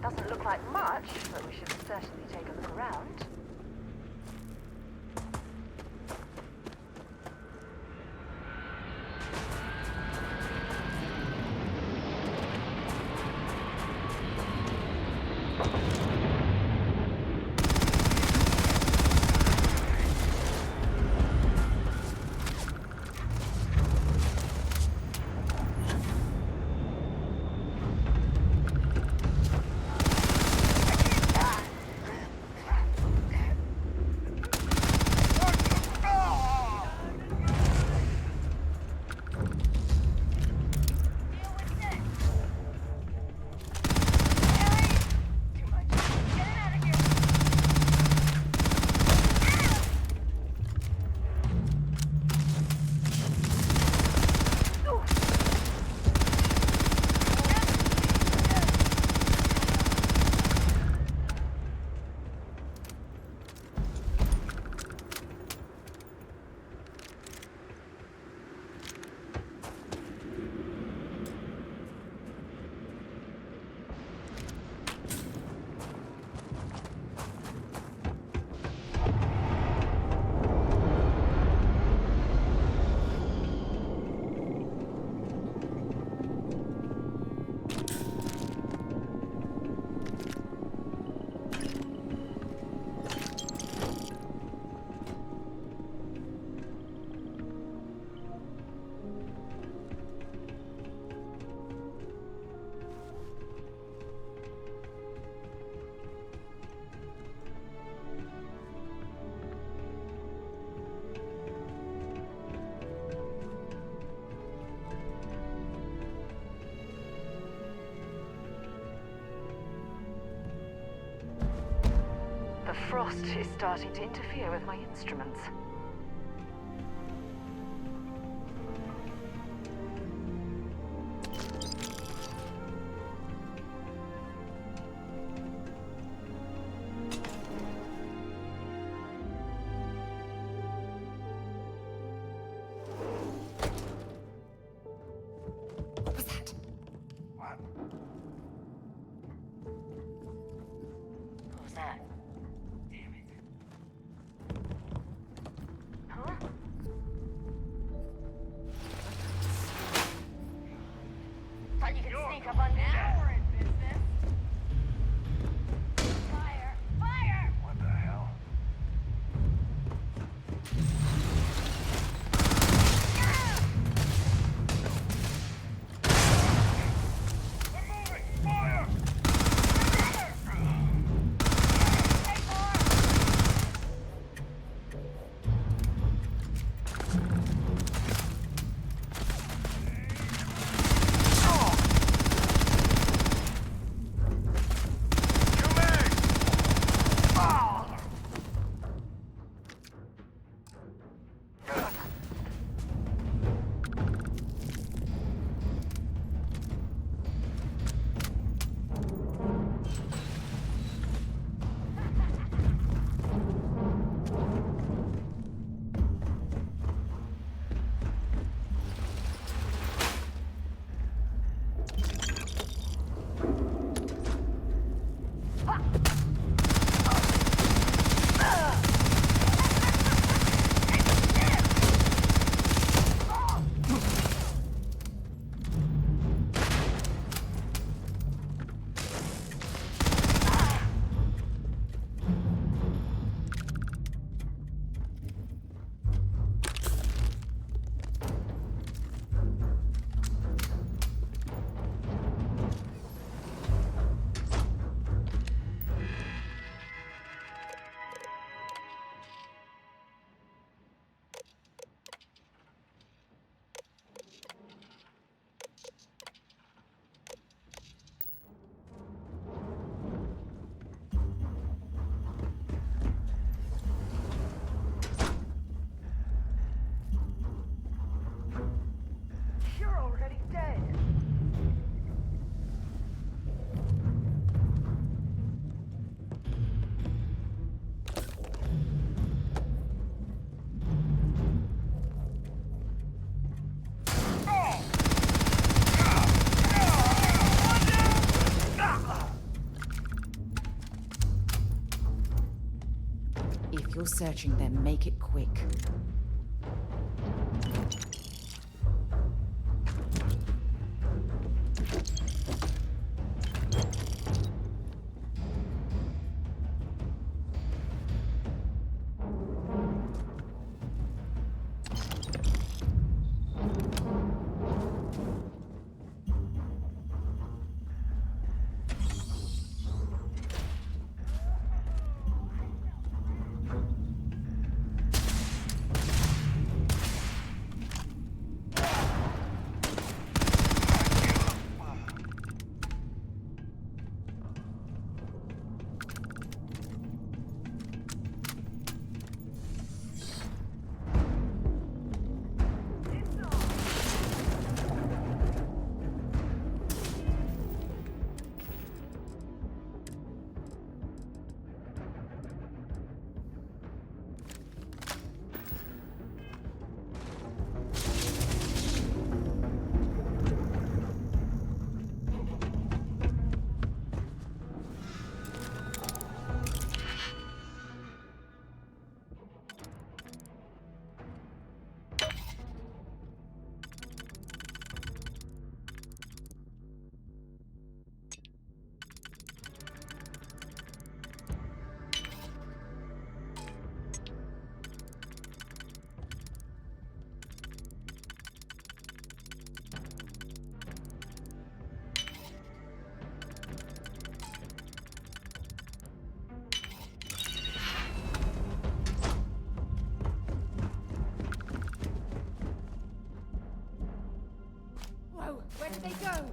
Doesn't look like much, but we should certainly take a look around. The frost is starting to interfere with my instruments. What was that? What? What was that? Damn it. If you're searching, then make it quick. Whoa, where did they go?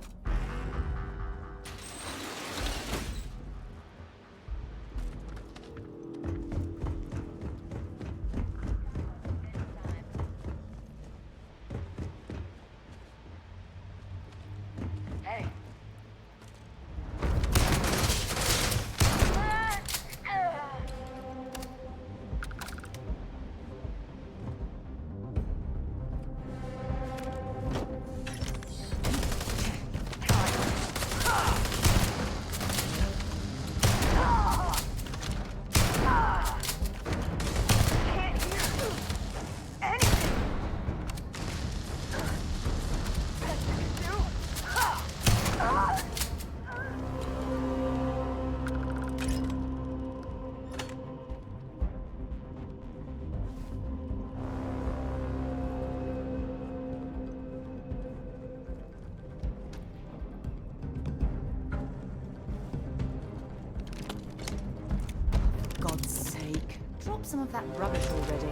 Hey. God's sake, drop some of that rubbish already.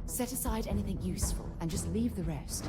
Set aside anything useful and just leave the rest.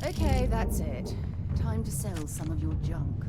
Okay, that's it. Time to sell some of your junk.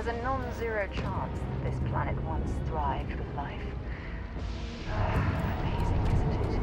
There's a non-zero chance that this planet once thrived with life. Amazing, isn't it?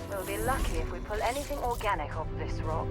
We'll be lucky if we pull anything organic off this rock.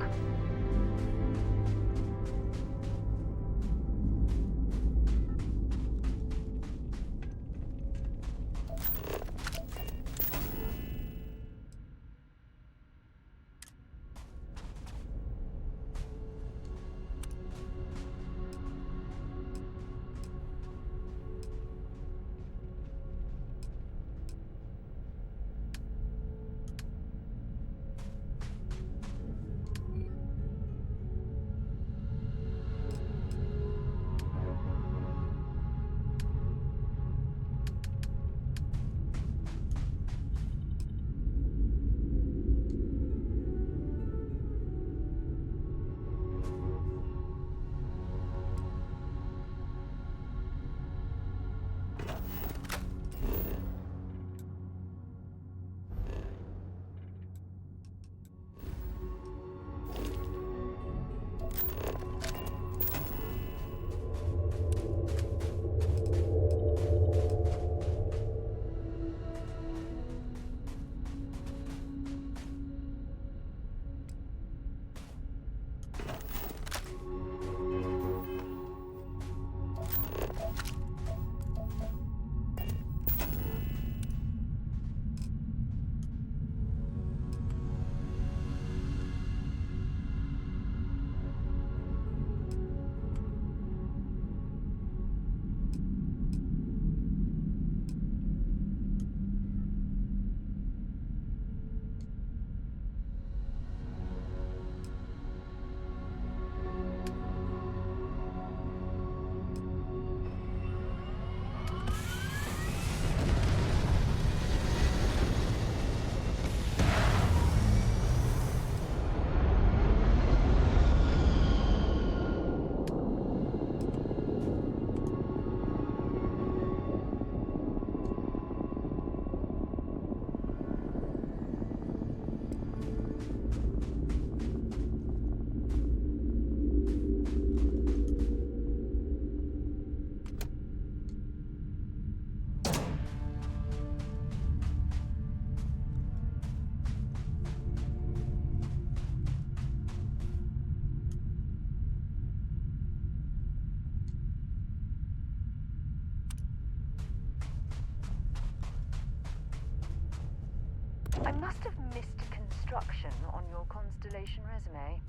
I must have missed construction on your Constellation resume.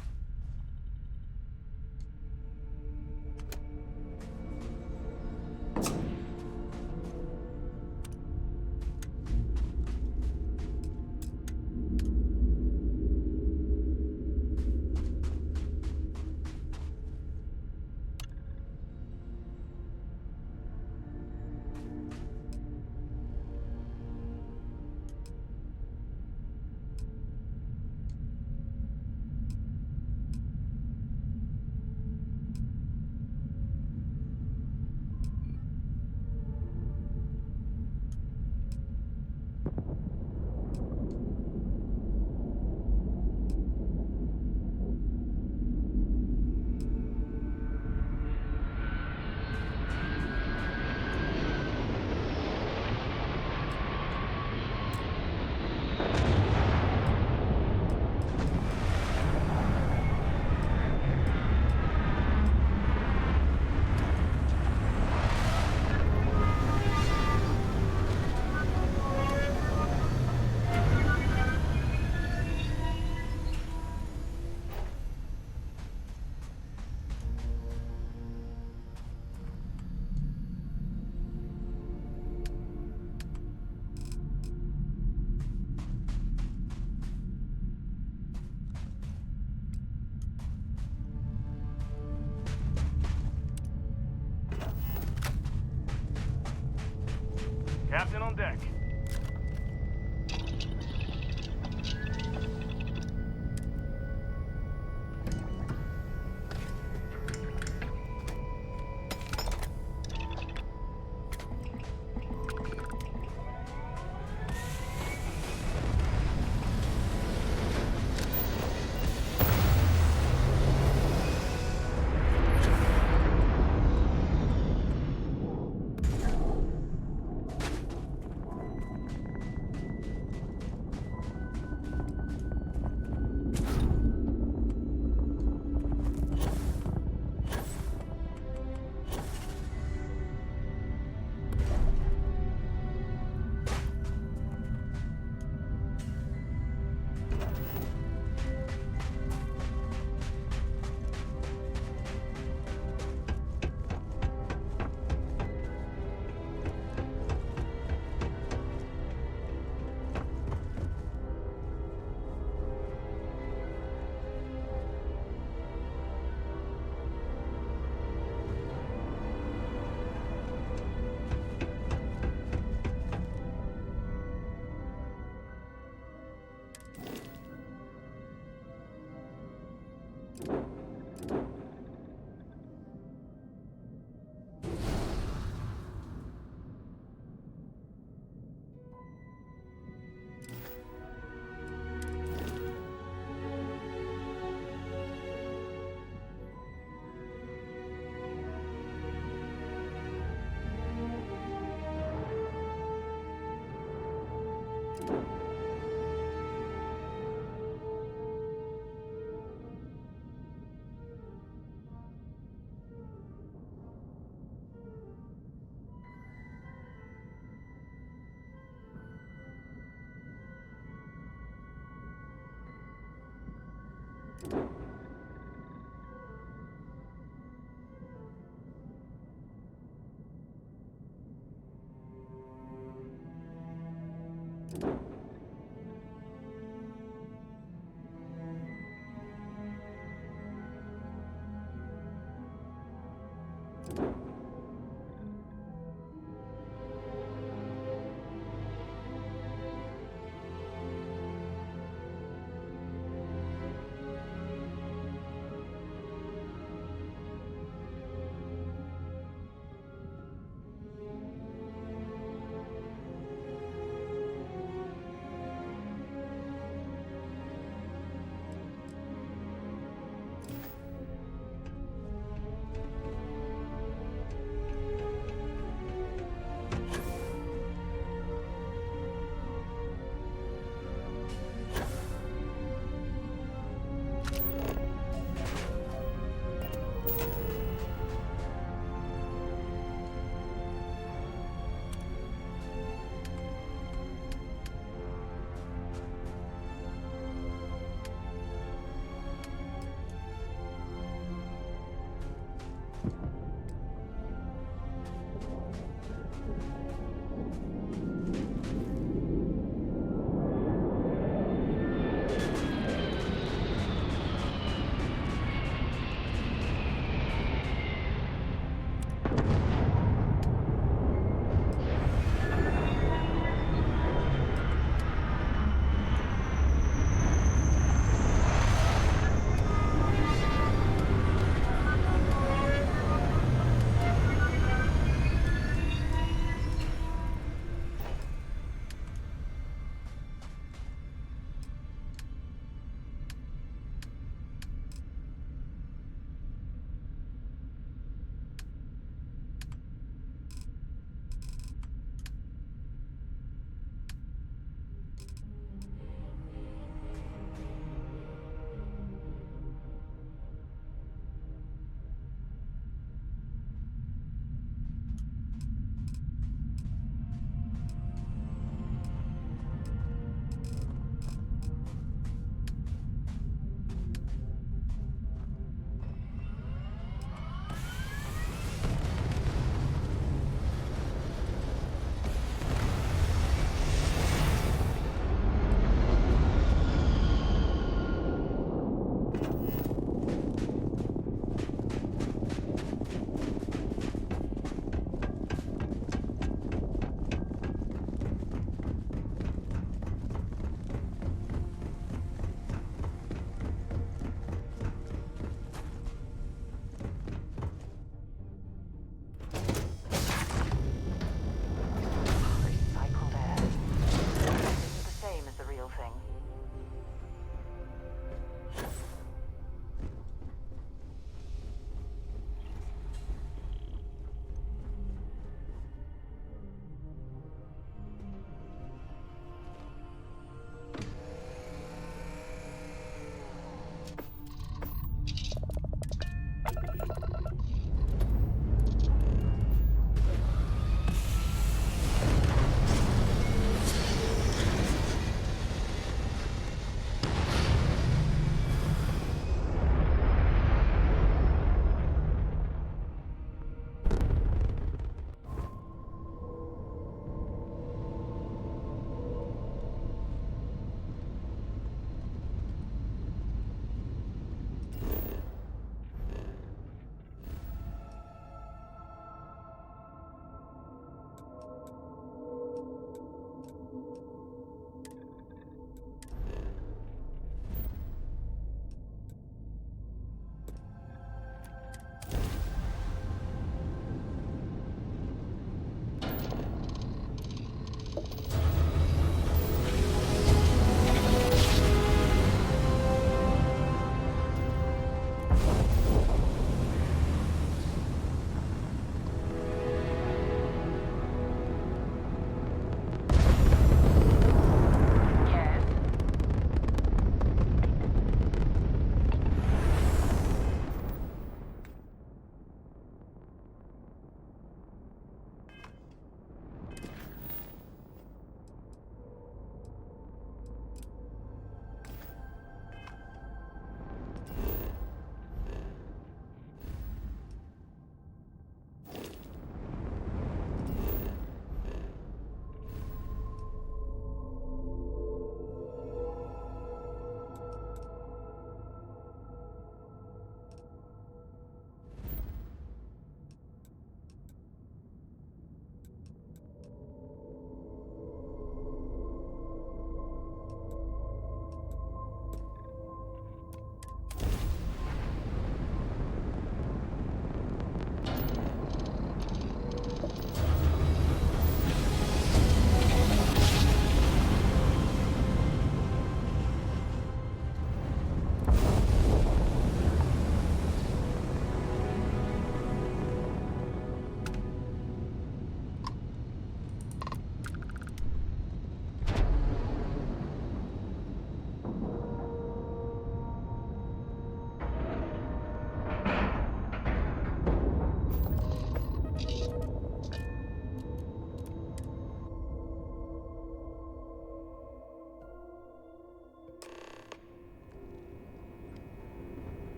Captain on deck.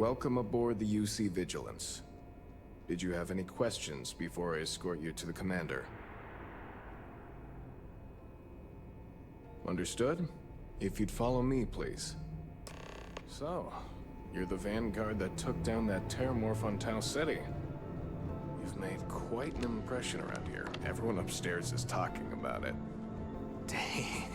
Welcome aboard the UC Vigilance. Did you have any questions before I escort you to the commander? Understood? If you'd follow me, please. So, you're the vanguard that took down that terramorph on Tau City. You've made quite an impression around here. Everyone upstairs is talking about it. Damn.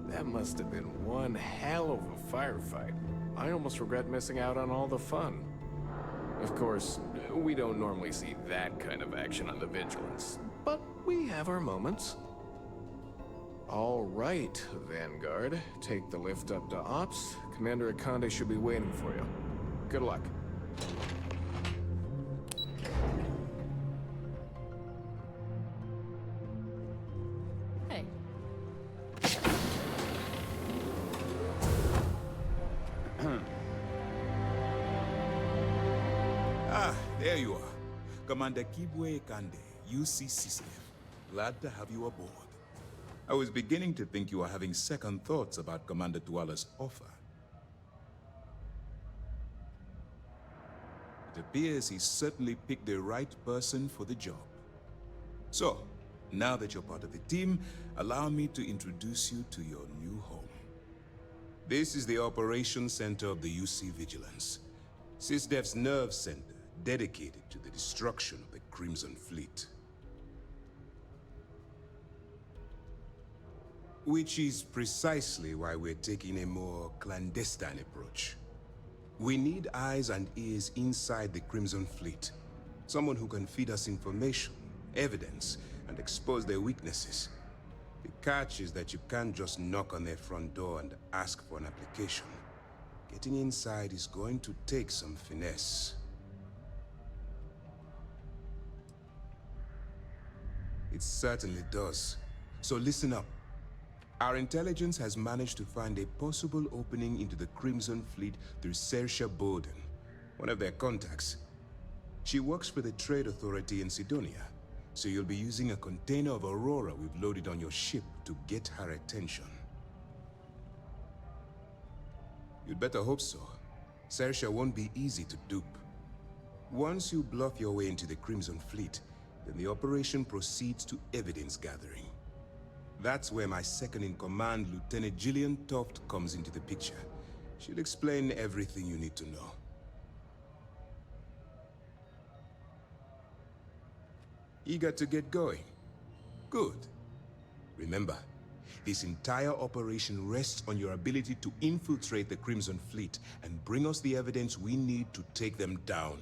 That must have been one hell of a firefight. I almost regret missing out on all the fun. Of course, we don't normally see that kind of action on the Vigilance, but we have our moments. All right, Vanguard. Take the lift up to Ops. Commander Akande should be waiting for you. Good luck. Hey. There you are. Commander Kibwe Kande, UC System. Glad to have you aboard. I was beginning to think you were having second thoughts about Commander Tuala's offer. It appears he certainly picked the right person for the job. So, now that you're part of the team, allow me to introduce you to your new home. This is the Operations Center of the UC Vigilance, SysDef's nerve center, dedicated to the destruction of the Crimson Fleet. Which is precisely why we're taking a more clandestine approach. We need eyes and ears inside the Crimson Fleet. Someone who can feed us information, evidence, and expose their weaknesses. The catch is that you can't just knock on their front door and ask for an application. Getting inside is going to take some finesse. It certainly does. So listen up. Our intelligence has managed to find a possible opening into the Crimson Fleet through Saoirse Bowden, one of their contacts. She works for the Trade Authority in Sidonia, so you'll be using a container of Aurora we've loaded on your ship to get her attention. You'd better hope so. Saoirse won't be easy to dupe. Once you bluff your way into the Crimson Fleet, then the operation proceeds to evidence gathering. That's where my second-in-command, Lieutenant Gillian Toft, comes into the picture. She'll explain everything you need to know. Eager to get going? Good. Remember, this entire operation rests on your ability to infiltrate the Crimson Fleet and bring us the evidence we need to take them down.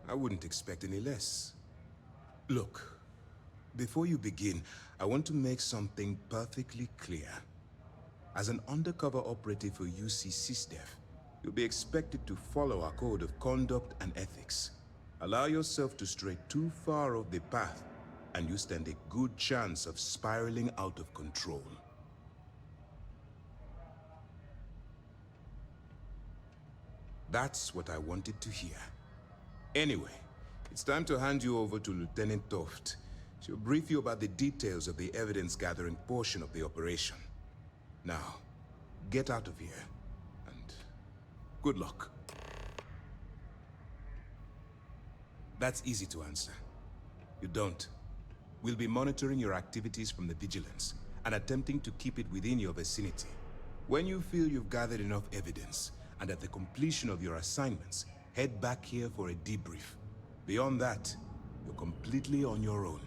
I wouldn't expect any less. Look, before you begin, I want to make something perfectly clear. As an undercover operative for UC SysDef, you'll be expected to follow our code of conduct and ethics. Allow yourself to stray too far off the path, and you stand a good chance of spiraling out of control. That's what I wanted to hear. Anyway, it's time to hand you over to Lieutenant Toft. She'll brief you about the details of the evidence-gathering portion of the operation. Now, get out of here, and good luck. That's easy to answer. You don't. We'll be monitoring your activities from the Vigilance, and attempting to keep it within your vicinity. When you feel you've gathered enough evidence, and at the completion of your assignments, head back here for a debrief. Beyond that, you're completely on your own.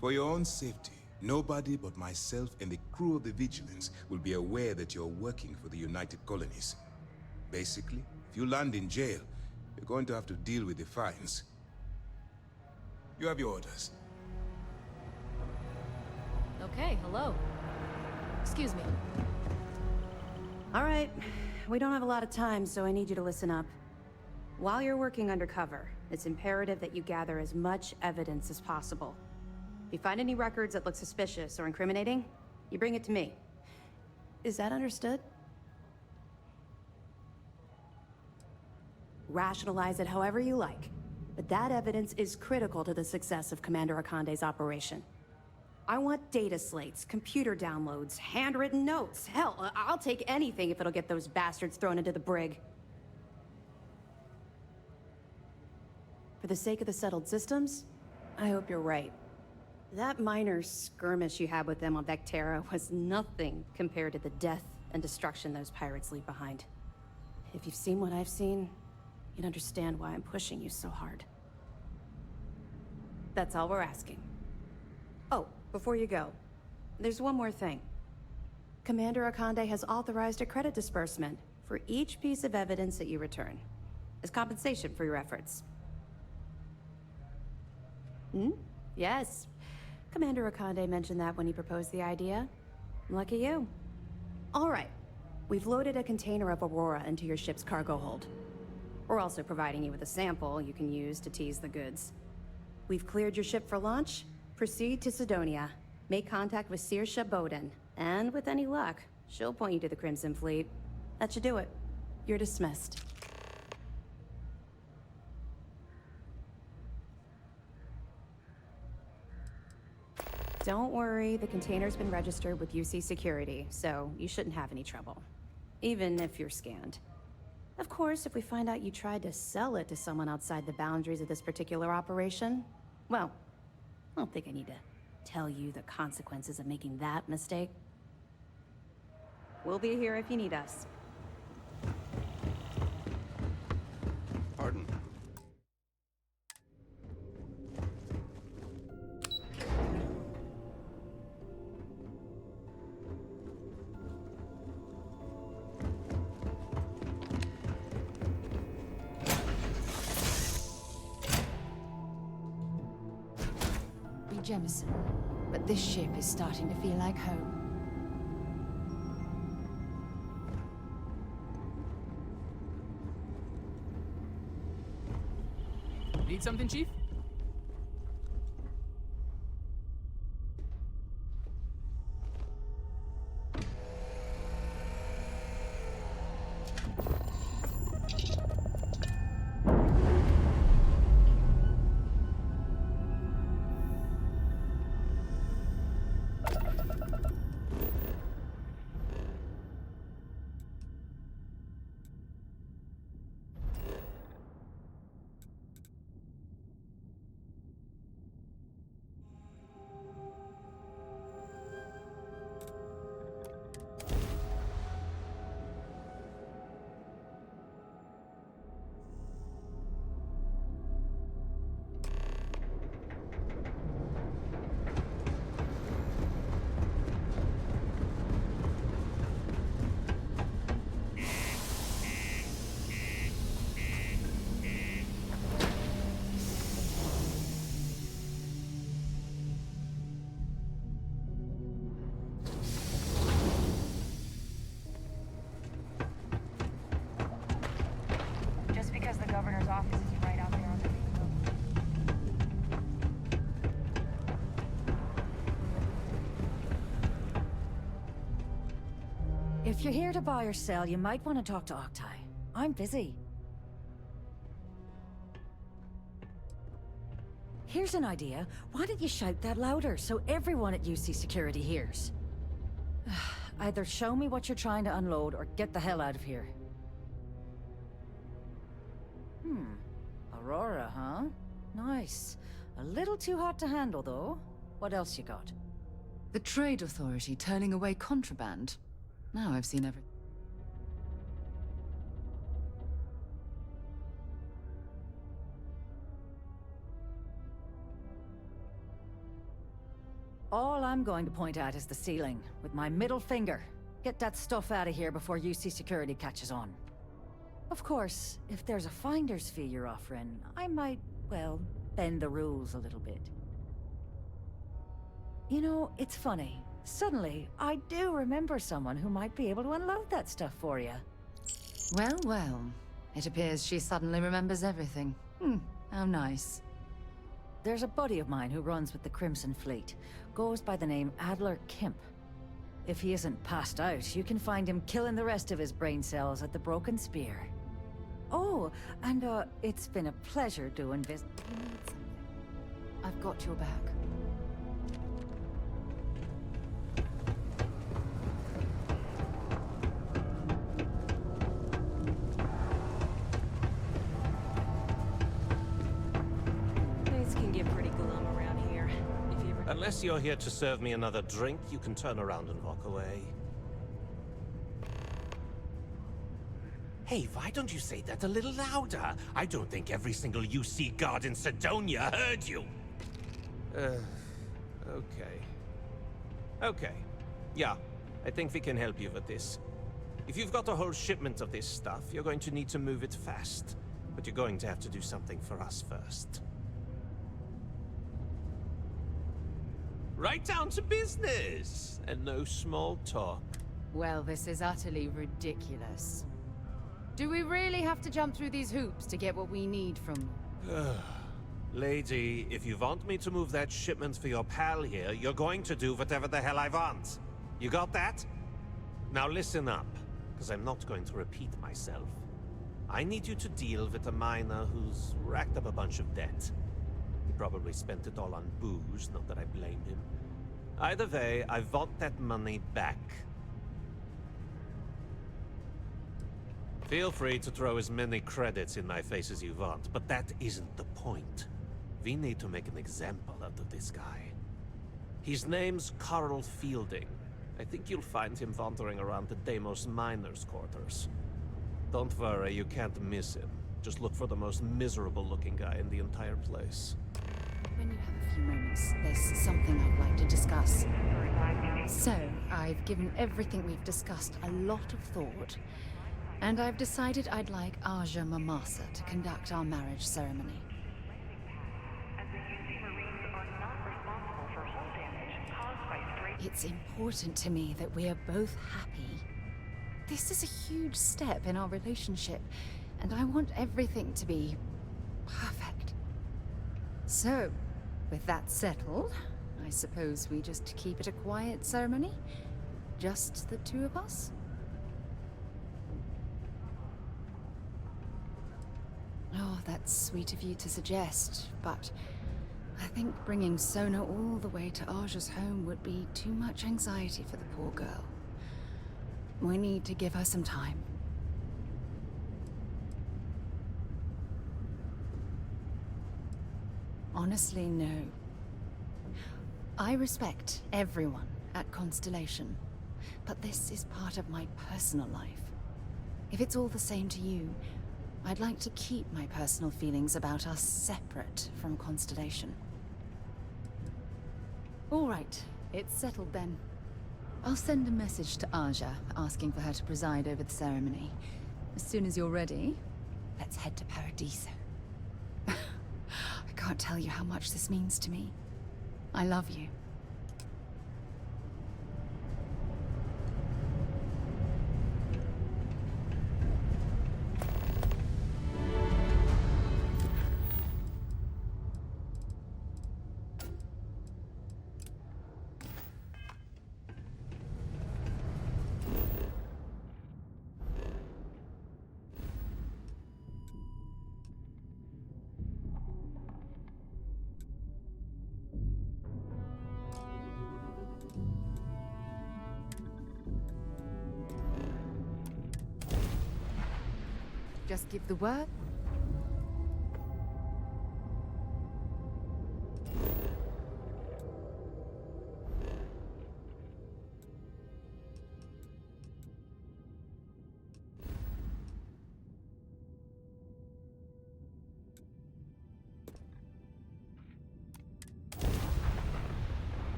For your own safety, nobody but myself and the crew of the Vigilance will be aware that you're working for the United Colonies. Basically, if you land in jail, you're going to have to deal with the fines. You have your orders. Okay, hello. Excuse me. All right. We don't have a lot of time, so I need you to listen up. While you're working undercover, it's imperative that you gather as much evidence as possible. If you find any records that look suspicious or incriminating, you bring it to me. Is that understood? Rationalize it however you like. But that evidence is critical to the success of Commander Akande's operation. I want data slates, computer downloads, handwritten notes. Hell, I'll take anything if it'll get those bastards thrown into the brig. For the sake of the settled systems, I hope you're right. That minor skirmish you had with them on Vectera was nothing compared to the death and destruction those pirates leave behind. If you've seen what I've seen, you'd understand why I'm pushing you so hard. That's all we're asking. Oh, before you go, there's one more thing. Commander Akande has authorized a credit disbursement for each piece of evidence that you return, as compensation for your efforts. Yes. Commander Akande mentioned that when he proposed the idea. Lucky you. All right. We've loaded a container of Aurora into your ship's cargo hold. We're also providing you with a sample you can use to tease the goods. We've cleared your ship for launch. Proceed to Sidonia. Make contact with Saoirse Bowden. And with any luck, she'll point you to the Crimson Fleet. That should do it. You're dismissed. Don't worry, the container's been registered with UC Security, so you shouldn't have any trouble. Even if you're scanned. Of course, if we find out you tried to sell it to someone outside the boundaries of this particular operation, well, I don't think I need to tell you the consequences of making that mistake. We'll be here if you need us. Pardon. Jemison, but this ship is starting to feel like home. Need something, Chief? Just because the governor's office is right out there on the main road. If you're here to buy or sell, you might want to talk to Octai. I'm busy. Here's an idea. Why don't you shout that louder so everyone at UC Security hears? Either show me what you're trying to unload or get the hell out of here. Aurora, huh? Nice. A little too hot to handle, though. What else you got? The Trade Authority turning away contraband. Now I've seen everything. All I'm going to point at is the ceiling, with my middle finger. Get that stuff out of here before UC Security catches on. Of course, if there's a finder's fee you're offering, I might, well, bend the rules a little bit. You know, it's funny. Suddenly, I do remember someone who might be able to unload that stuff for you. Well, well. It appears she suddenly remembers everything. How nice. There's a buddy of mine who runs with the Crimson Fleet. Goes by the name Adler Kemp. If he isn't passed out, you can find him killing the rest of his brain cells at the Broken Spear. Oh, and it's been a pleasure doing this. You need something? I've got your back. Things can get pretty glum around here. If you ever... Unless you're here to serve me another drink, you can turn around and walk away. Hey, why don't you say that a little louder? I don't think every single UC guard in Sidonia heard you. Okay. Okay. Yeah, I think we can help you with this. If you've got a whole shipment of this stuff, you're going to need to move it fast. But you're going to have to do something for us first. Right down to business! And no small talk. Well, this is utterly ridiculous. Do we really have to jump through these hoops to get what we need from them? Lady, if you want me to move that shipment for your pal here, you're going to do whatever the hell I want. You got that? Now listen up, because I'm not going to repeat myself. I need you to deal with a miner who's racked up a bunch of debt. He probably spent it all on booze, not that I blame him. Either way, I want that money back. Feel free to throw as many credits in my face as you want, but that isn't the point. We need to make an example out of this guy. His name's Carl Fielding. I think you'll find him wandering around the Deimos miners' quarters. Don't worry, you can't miss him. Just look for the most miserable-looking guy in the entire place. When you have a few moments, there's something I'd like to discuss. So, I've given everything we've discussed a lot of thought, and I've decided I'd like Aja Mamasa to conduct our marriage ceremony. It's important to me that we are both happy. This is a huge step in our relationship, and I want everything to be perfect. So, with that settled, I suppose we just keep it a quiet ceremony? Just the two of us? Oh, that's sweet of you to suggest, but I think bringing Sona all the way to Aja's home would be too much anxiety for the poor girl. We need to give her some time. Honestly, no. I respect everyone at Constellation, but this is part of my personal life. If it's all the same to you, I'd like to keep my personal feelings about us separate from Constellation. All right, it's settled then. I'll send a message to Aja, asking for her to preside over the ceremony. As soon as you're ready, let's head to Paradiso. I can't tell you how much this means to me. I love you. Just give the word.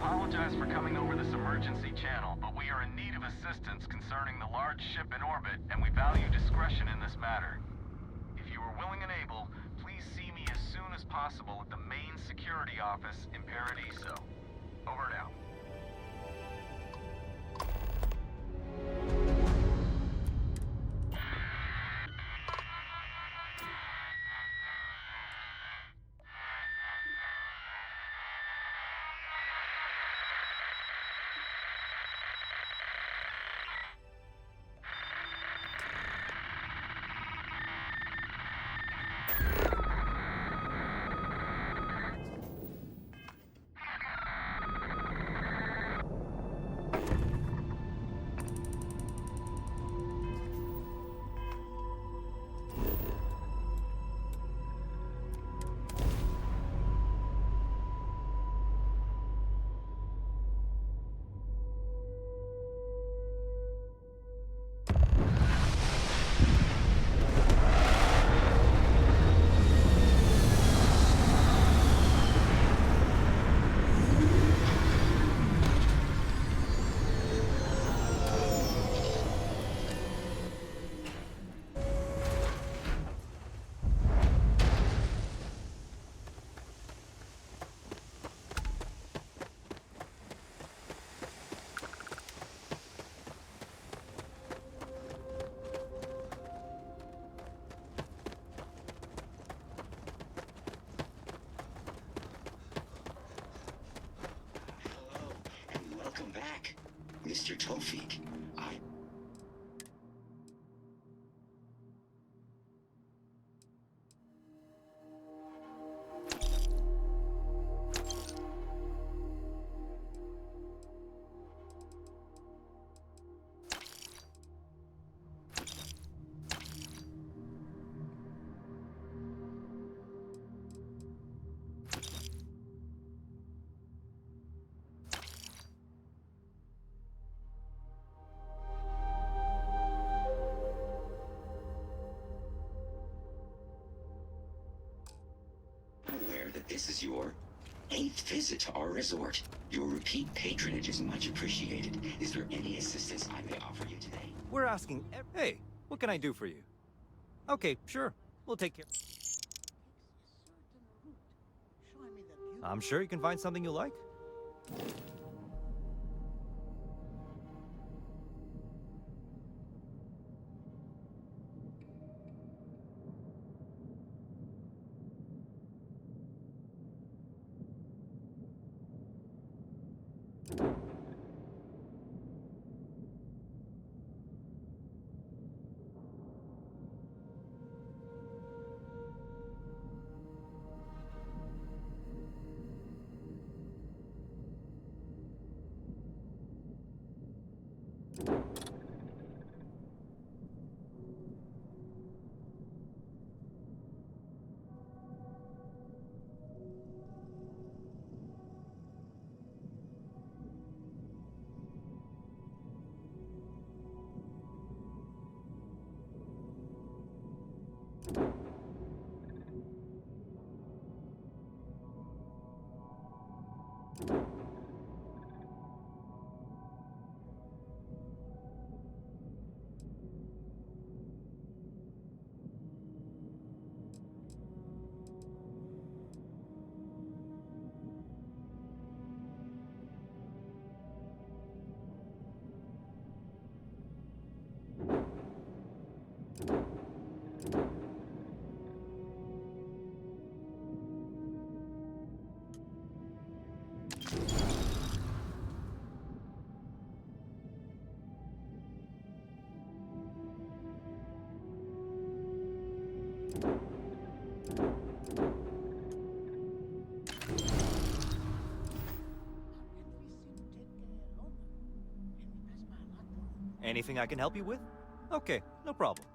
apologize for coming over this emergency channel, but we are in need of assistance concerning the large ship in orbit, and we value discretion in this matter. If you are willing and able, please see me as soon as possible at the main security office in Paradiso. Over and out. Welcome back, Mr. Tofik. Aware that this is your 8th visit to our resort. Your repeat patronage is much appreciated. Is there any assistance I may offer you today? We're asking hey, what can I do for you? Okay, sure. We'll take care. I'm sure you can find something you like. Anything I can help you with? Okay, no problem.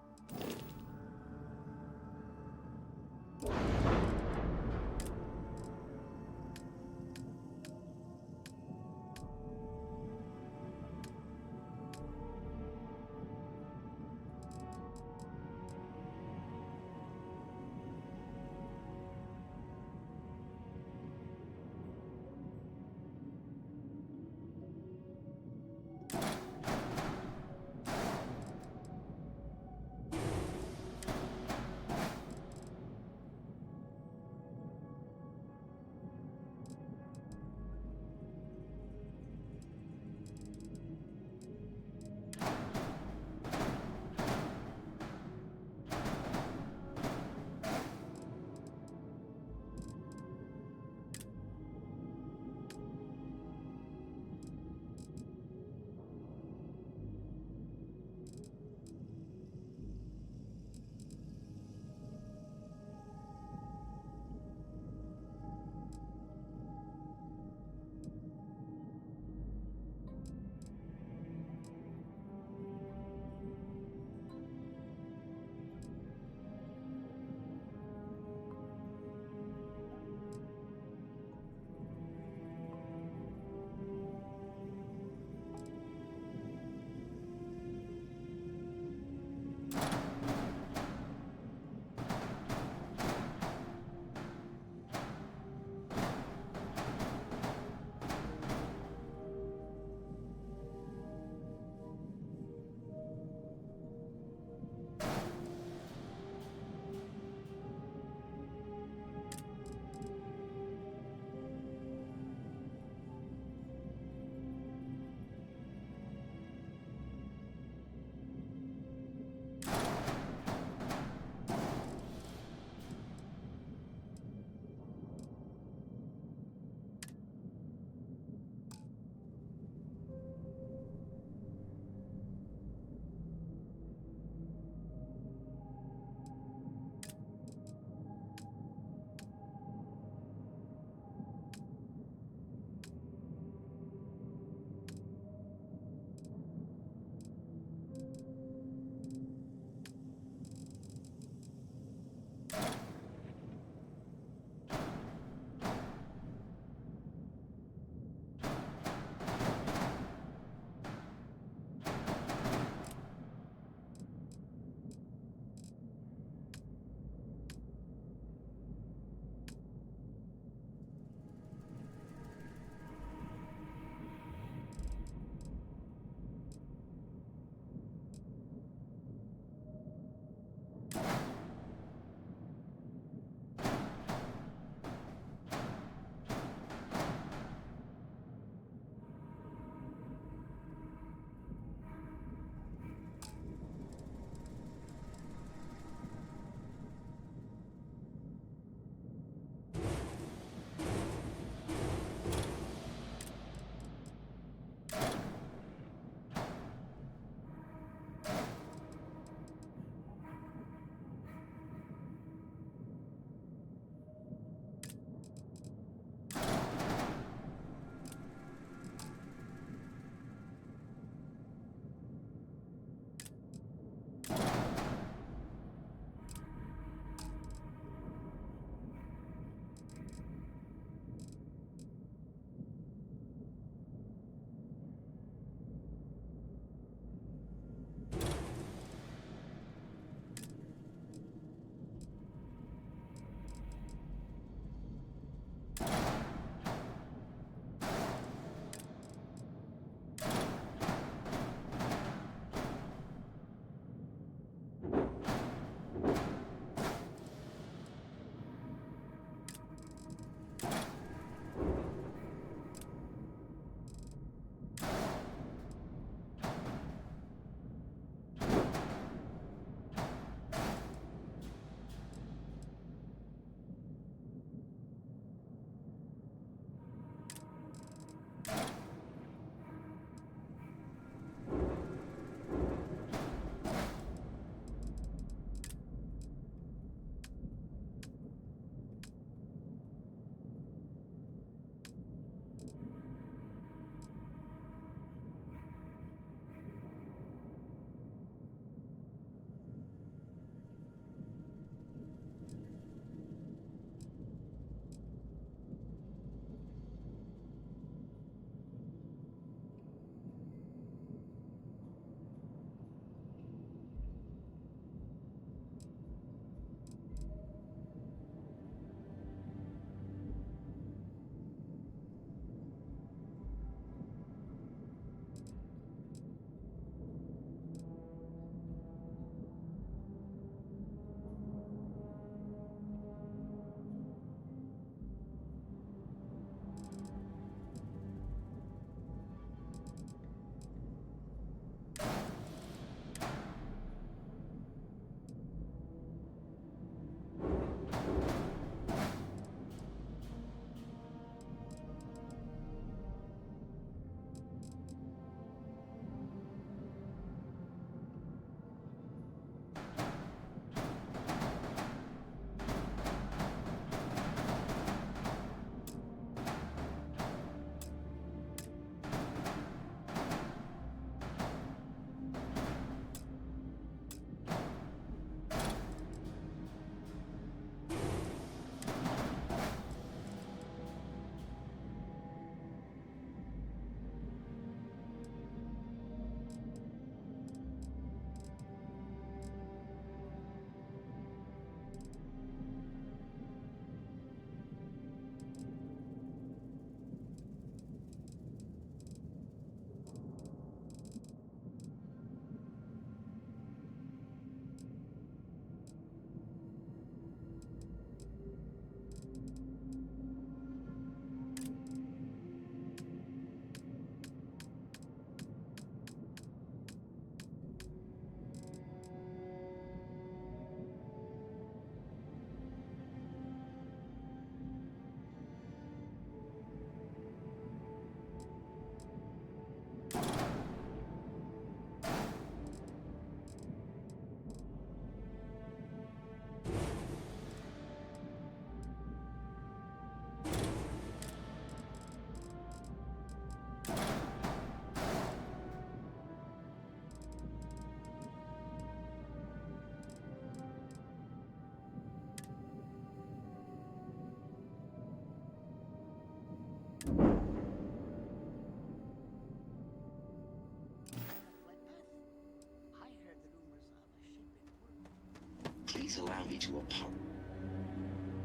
allow me to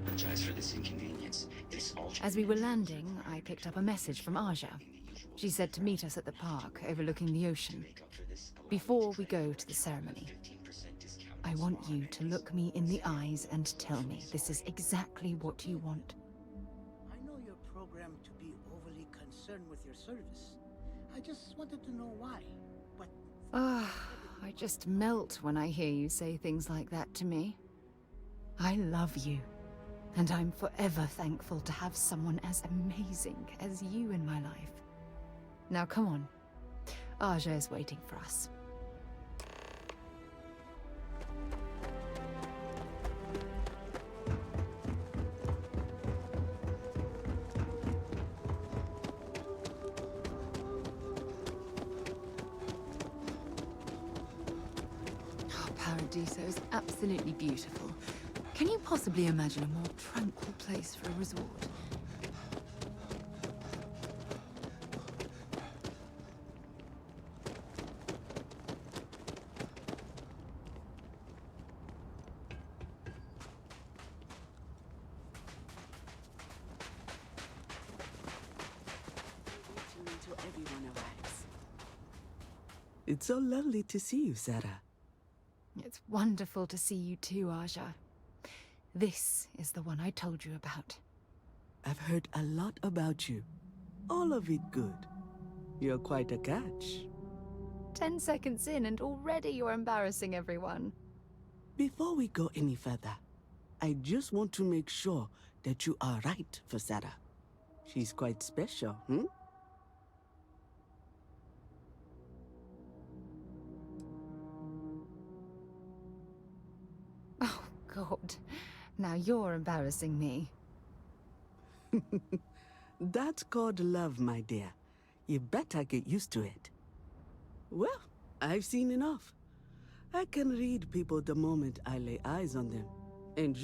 apologize for this inconvenience. This As we were landing, I picked up a message from Aja. She said to meet us at the park overlooking the ocean. Before we go to the ceremony, I want you to look me in the eyes and tell me this is exactly what you want. I know you're programmed to be overly concerned with your service. I just wanted to know why, but... I just melt when I hear you say things like that to me. I love you, and I'm forever thankful to have someone as amazing as you in my life. Now come on. Aja is waiting for us. Paradiso is absolutely beautiful. Can you possibly imagine a more tranquil place for a resort? Until everyone arrives. It's so lovely to see you, Sarah. It's wonderful to see you too, Aja. This is the one I told you about. I've heard a lot about you. All of it good. You're quite a catch. 10 seconds in and already you're embarrassing everyone. Before we go any further, I just want to make sure that you are right for Sarah. She's quite special, hmm? Oh, God. Now you're embarrassing me. That's called love, my dear. You better get used to it. Well, I've seen enough. I can read people the moment I lay eyes on them. And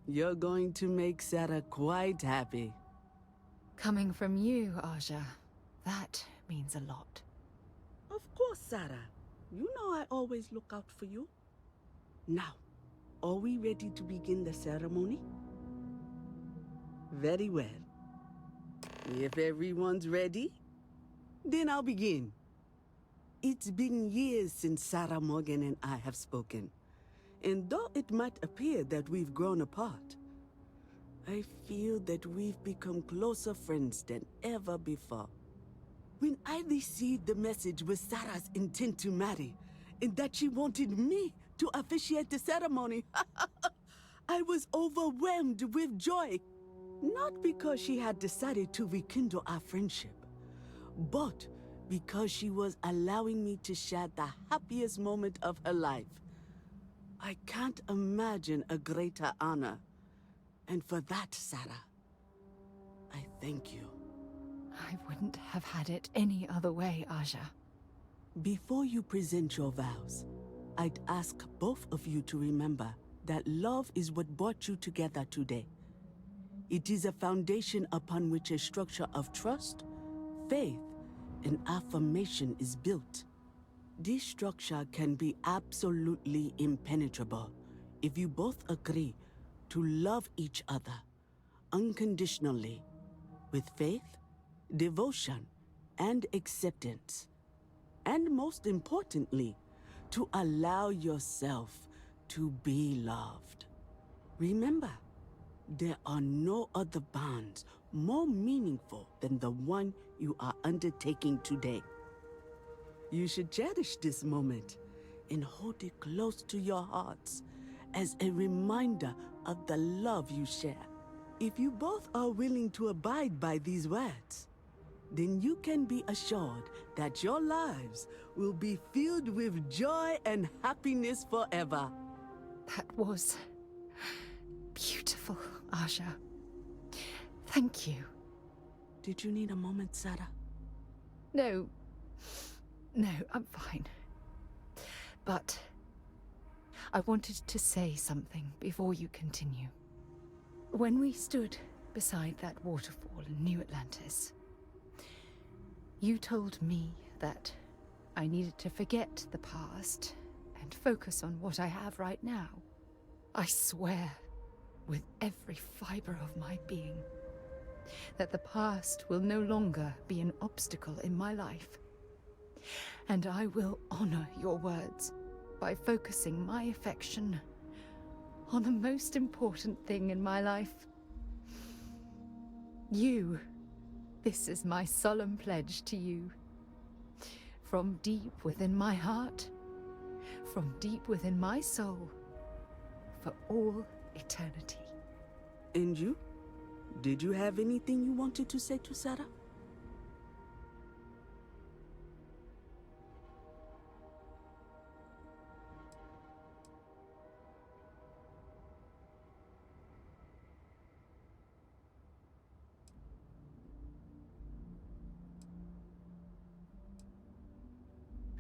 you're going to make Sarah quite happy. Coming from you, Aja, that means a lot. Of course, Sarah. You know I always look out for you. Now, are we ready to begin the ceremony? Very well. If everyone's ready, then I'll begin. It's been years since Sarah Morgan and I have spoken. And though it might appear that we've grown apart, I feel that we've become closer friends than ever before. When I received the message with Sarah's intent to marry, and that she wanted me to officiate the ceremony, I was overwhelmed with joy. Not because she had decided to rekindle our friendship, but because she was allowing me to share the happiest moment of her life. I can't imagine a greater honor. And for that, Sarah, I thank you. I wouldn't have had it any other way, Aja. Before you present your vows, I'd ask both of you to remember that love is what brought you together today. It is a foundation upon which a structure of trust, faith, and affirmation is built. This structure can be absolutely impenetrable if you both agree to love each other unconditionally, with faith, devotion, and acceptance. And most importantly, to allow yourself to be loved. Remember, there are no other bonds more meaningful than the one you are undertaking today. You should cherish this moment and hold it close to your hearts as a reminder of the love you share. If you both are willing to abide by these words, then you can be assured that your lives will be filled with joy and happiness forever. That was beautiful, Aja. Thank you. Did you need a moment, Sarah? No, I'm fine. But I wanted to say something before you continue. When we stood beside that waterfall in New Atlantis, you told me that I needed to forget the past and focus on what I have right now. I swear, with every fiber of my being, that the past will no longer be an obstacle in my life. And I will honor your words by focusing my affection on the most important thing in my life. You. This is my solemn pledge to you. From deep within my heart, from deep within my soul, for all eternity. And you? Did you have anything you wanted to say to Sarah?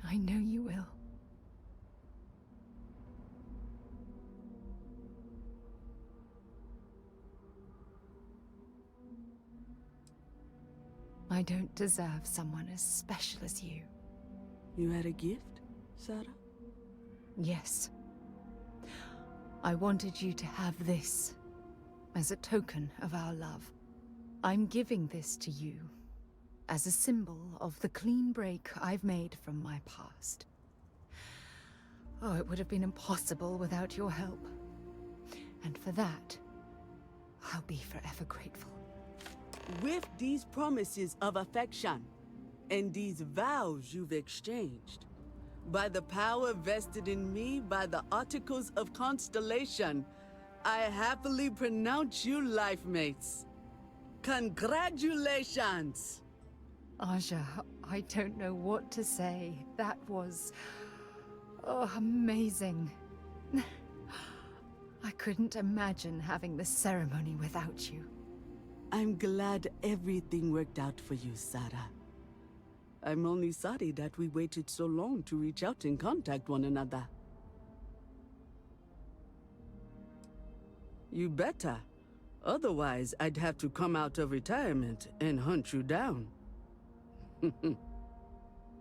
I know you will. I don't deserve someone as special as you. You had a gift, Sarah? Yes. I wanted you to have this as a token of our love. I'm giving this to you as a symbol of the clean break I've made from my past. Oh, it would have been impossible without your help. And for that, I'll be forever grateful. With these promises of affection and these vows you've exchanged, by the power vested in me by the Articles of Constellation, I happily pronounce you life mates. Congratulations! Aja, I don't know what to say. That was... oh, amazing. I couldn't imagine having this ceremony without you. I'm glad everything worked out for you, Sarah. I'm only sorry that we waited so long to reach out and contact one another. You better. Otherwise, I'd have to come out of retirement and hunt you down.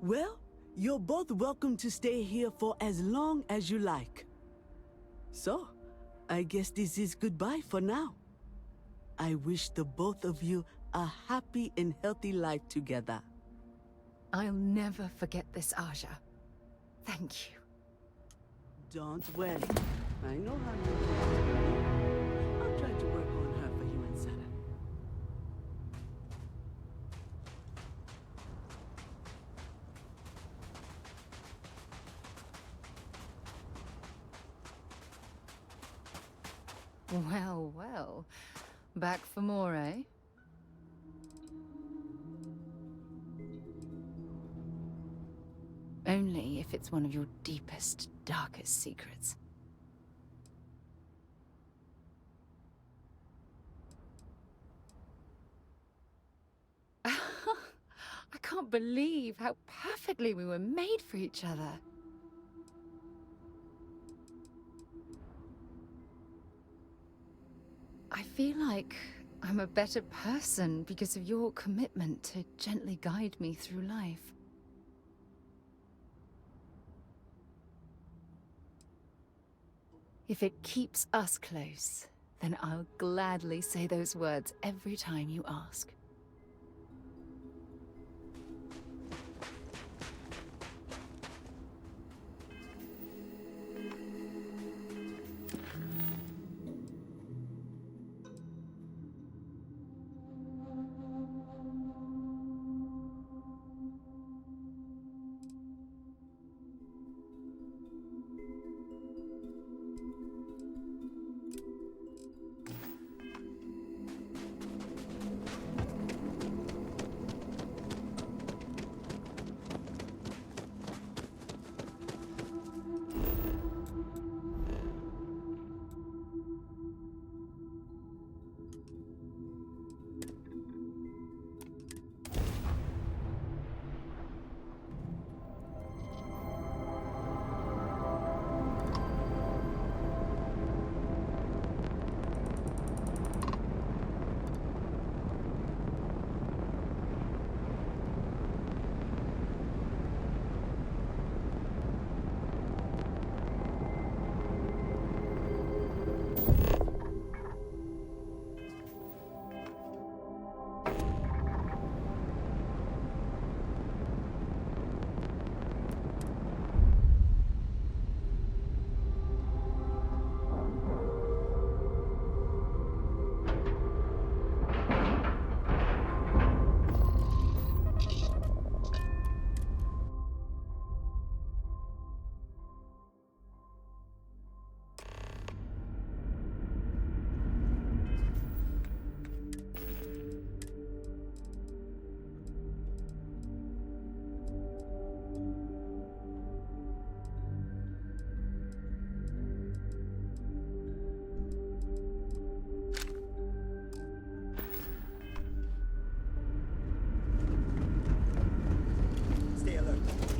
Well, you're both welcome to stay here for as long as you like. So, I guess this is goodbye for now. I wish the both of you a happy and healthy life together. I'll never forget this, Aja. Thank you. Don't worry. I know how you do. I'll try to work on her for you and Sarah. Well, well. Back for more, eh? Only if it's one of your deepest, darkest secrets. I can't believe how perfectly we were made for each other. I feel like I'm a better person because of your commitment to gently guide me through life. If it keeps us close, then I'll gladly say those words every time you ask.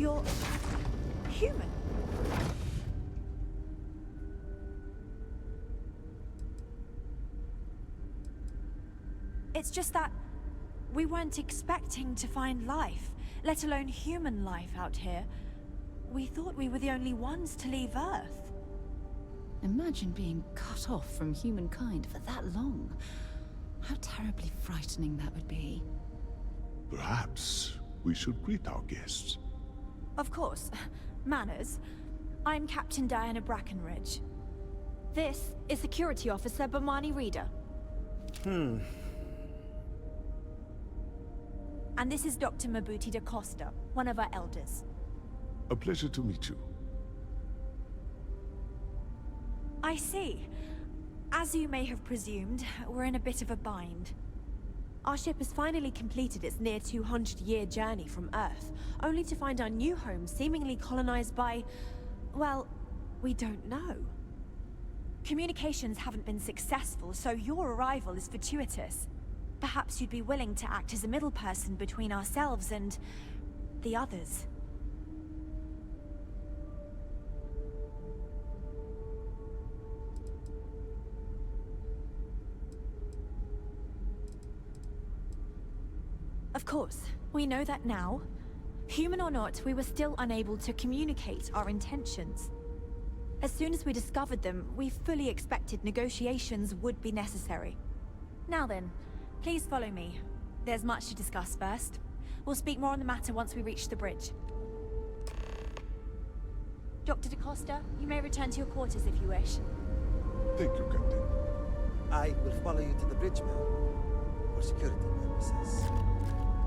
You're... human? It's just that we weren't expecting to find life, let alone human life out here. We thought we were the only ones to leave Earth. Imagine being cut off from humankind for that long. How terribly frightening that would be. Perhaps we should greet our guests. Of course. Manners. I'm Captain Diana Brackenridge. This is Security Officer Bomani Reader. And this is Dr. Mabuti da Costa, one of our elders. A pleasure to meet you. I see. As you may have presumed, we're in a bit of a bind. Our ship has finally completed its near 200-year journey from Earth, only to find our new home seemingly colonized by... well, we don't know. Communications haven't been successful, so your arrival is fortuitous. Perhaps you'd be willing to act as a middle person between ourselves and... the others. Of course, we know that now. Human or not, we were still unable to communicate our intentions. As soon as we discovered them, we fully expected negotiations would be necessary. Now then, please follow me. There's much to discuss first. We'll speak more on the matter once we reach the bridge. Dr. da Costa, you may return to your quarters if you wish. Thank you, Captain. I will follow you to the bridge, ma'am, for security purposes.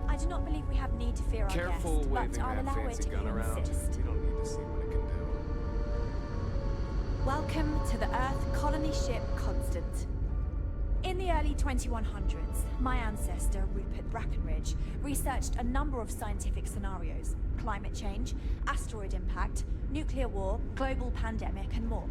I do not believe we have need to fear our Careful guest, waving but I'll that allow it fancy if gun you around. insist. We don't need to see what it can do. Welcome to the Earth colony ship Constant. In the early 2100s, my ancestor, Rupert Brackenridge, researched a number of scientific scenarios: climate change, asteroid impact, nuclear war, global pandemic, and more.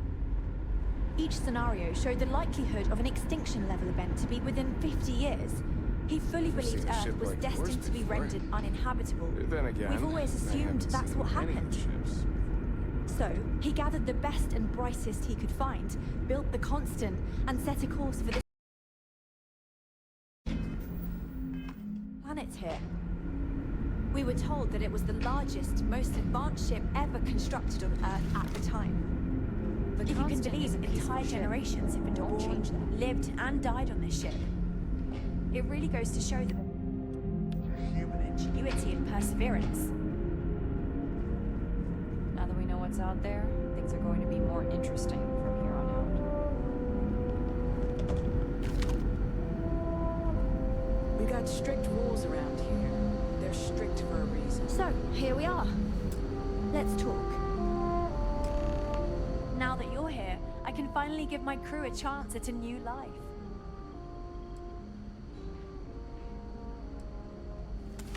Each scenario showed the likelihood of an extinction-level event to be within 50 years. He fully believed Earth was destined to be rendered uninhabitable. Then again, We've always assumed that's what happened. So, he gathered the best and brightest he could find, built the Constant, and set a course for this planet here. We were told that it was the largest, most advanced ship ever constructed on Earth at the time. If you can believe, entire generations have been born, lived, and died on this ship. It really goes to show the human ingenuity and perseverance. Now that we know what's out there, things are going to be more interesting from here on out. We got strict rules around here. They're strict for a reason. So, here we are. Let's talk. Now that you're here, I can finally give my crew a chance at a new life.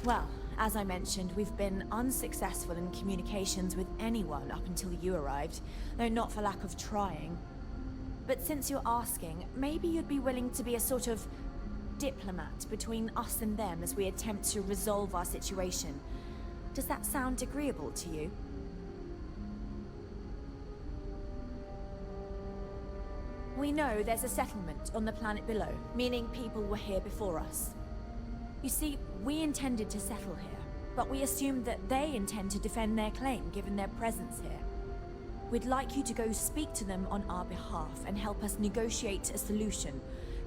Well, as I mentioned, we've been unsuccessful in communications with anyone up until you arrived, though not for lack of trying. But since you're asking, maybe you'd be willing to be a sort of diplomat between us and them as we attempt to resolve our situation. Does that sound agreeable to you? We know there's a settlement on the planet below, meaning people were here before us. You see, we intended to settle here, but we assumed that they intend to defend their claim given their presence here. We'd like you to go speak to them on our behalf and help us negotiate a solution,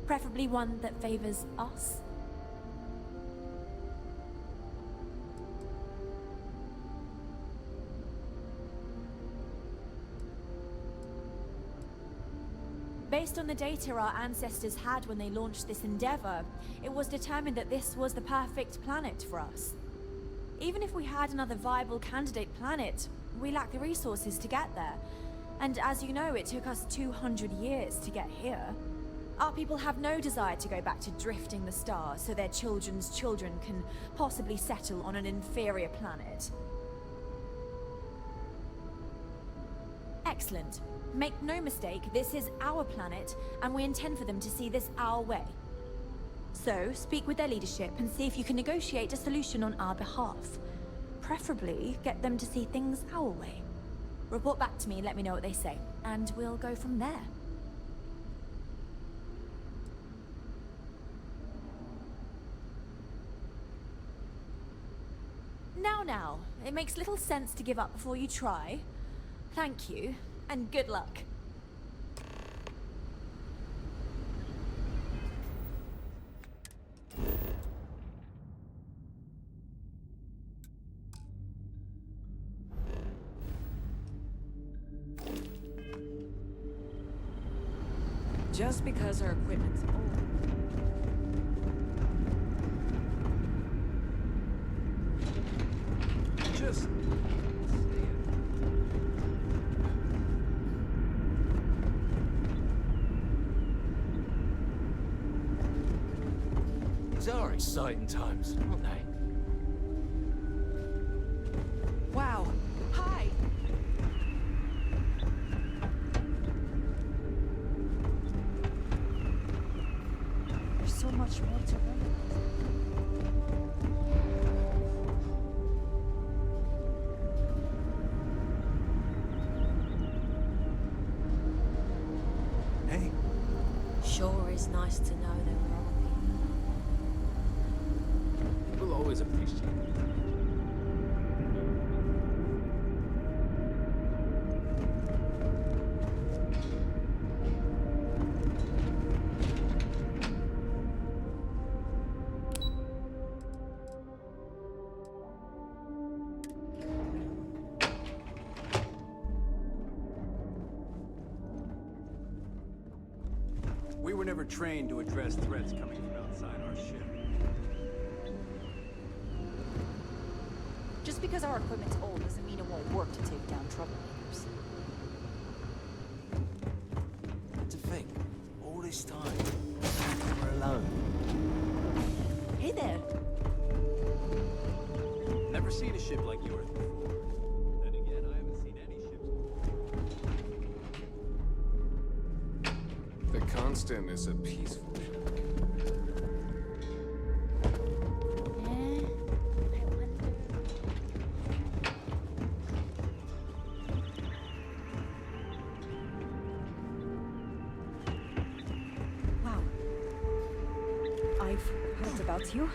preferably one that favors us. Based on the data our ancestors had when they launched this endeavor, it was determined that this was the perfect planet for us. Even if we had another viable candidate planet, we lack the resources to get there. And as you know, it took us 200 years to get here. Our people have no desire to go back to drifting the stars so their children's children can possibly settle on an inferior planet. Excellent. Make no mistake, this is our planet, and we intend for them to see this our way. So, speak with their leadership and see if you can negotiate a solution on our behalf. preferably get them to see things our way. Report back to me and let me know what they say, and we'll go from there. Now, it makes little sense to give up before you try. Thank you, and good luck. Just because our equipment's old. Just These are exciting times, aren't they? wow. Hi. There's so much more to learn. Hey. Sure is nice to know there were other people. We'll always appreciate it. We were never trained to address threats coming from outside our ship. Just because our equipment's old doesn't mean it won't work to take down troublemakers. To think, all this time, we're alone. Hey there. Never seen a ship like yours before. Then again, I haven't seen any ships. The Constant is a peaceful ship. Wow. I've heard about you.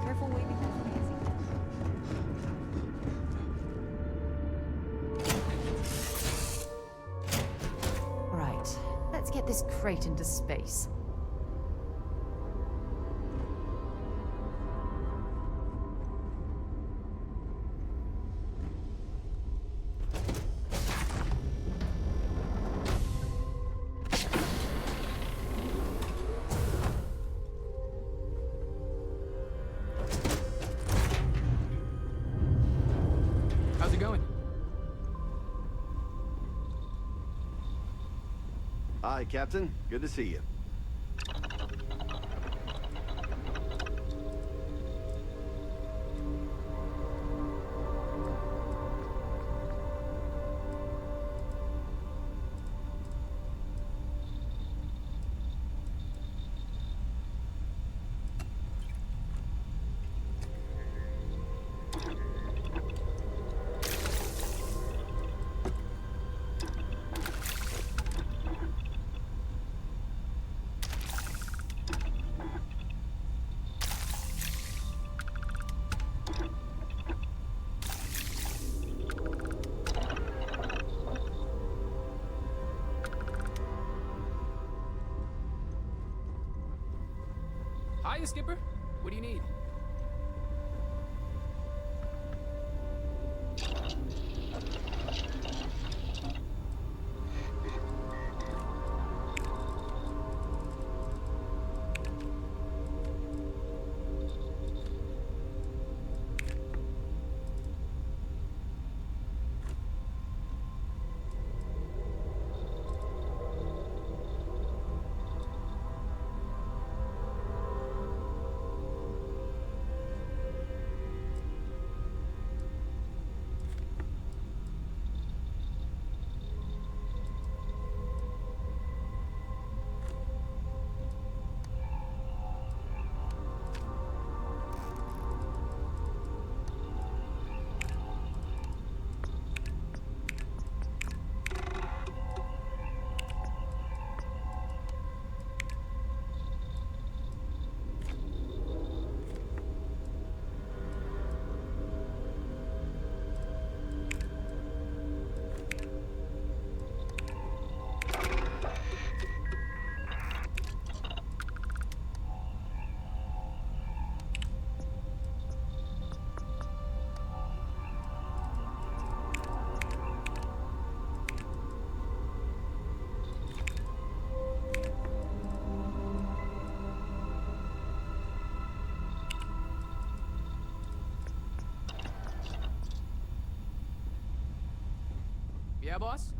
Careful waving that fancy. Right. Let's get this crate into space. How's it going? Hi, Captain. Good to see you. Hiya, Skipper. What do you need? Yeah, boss?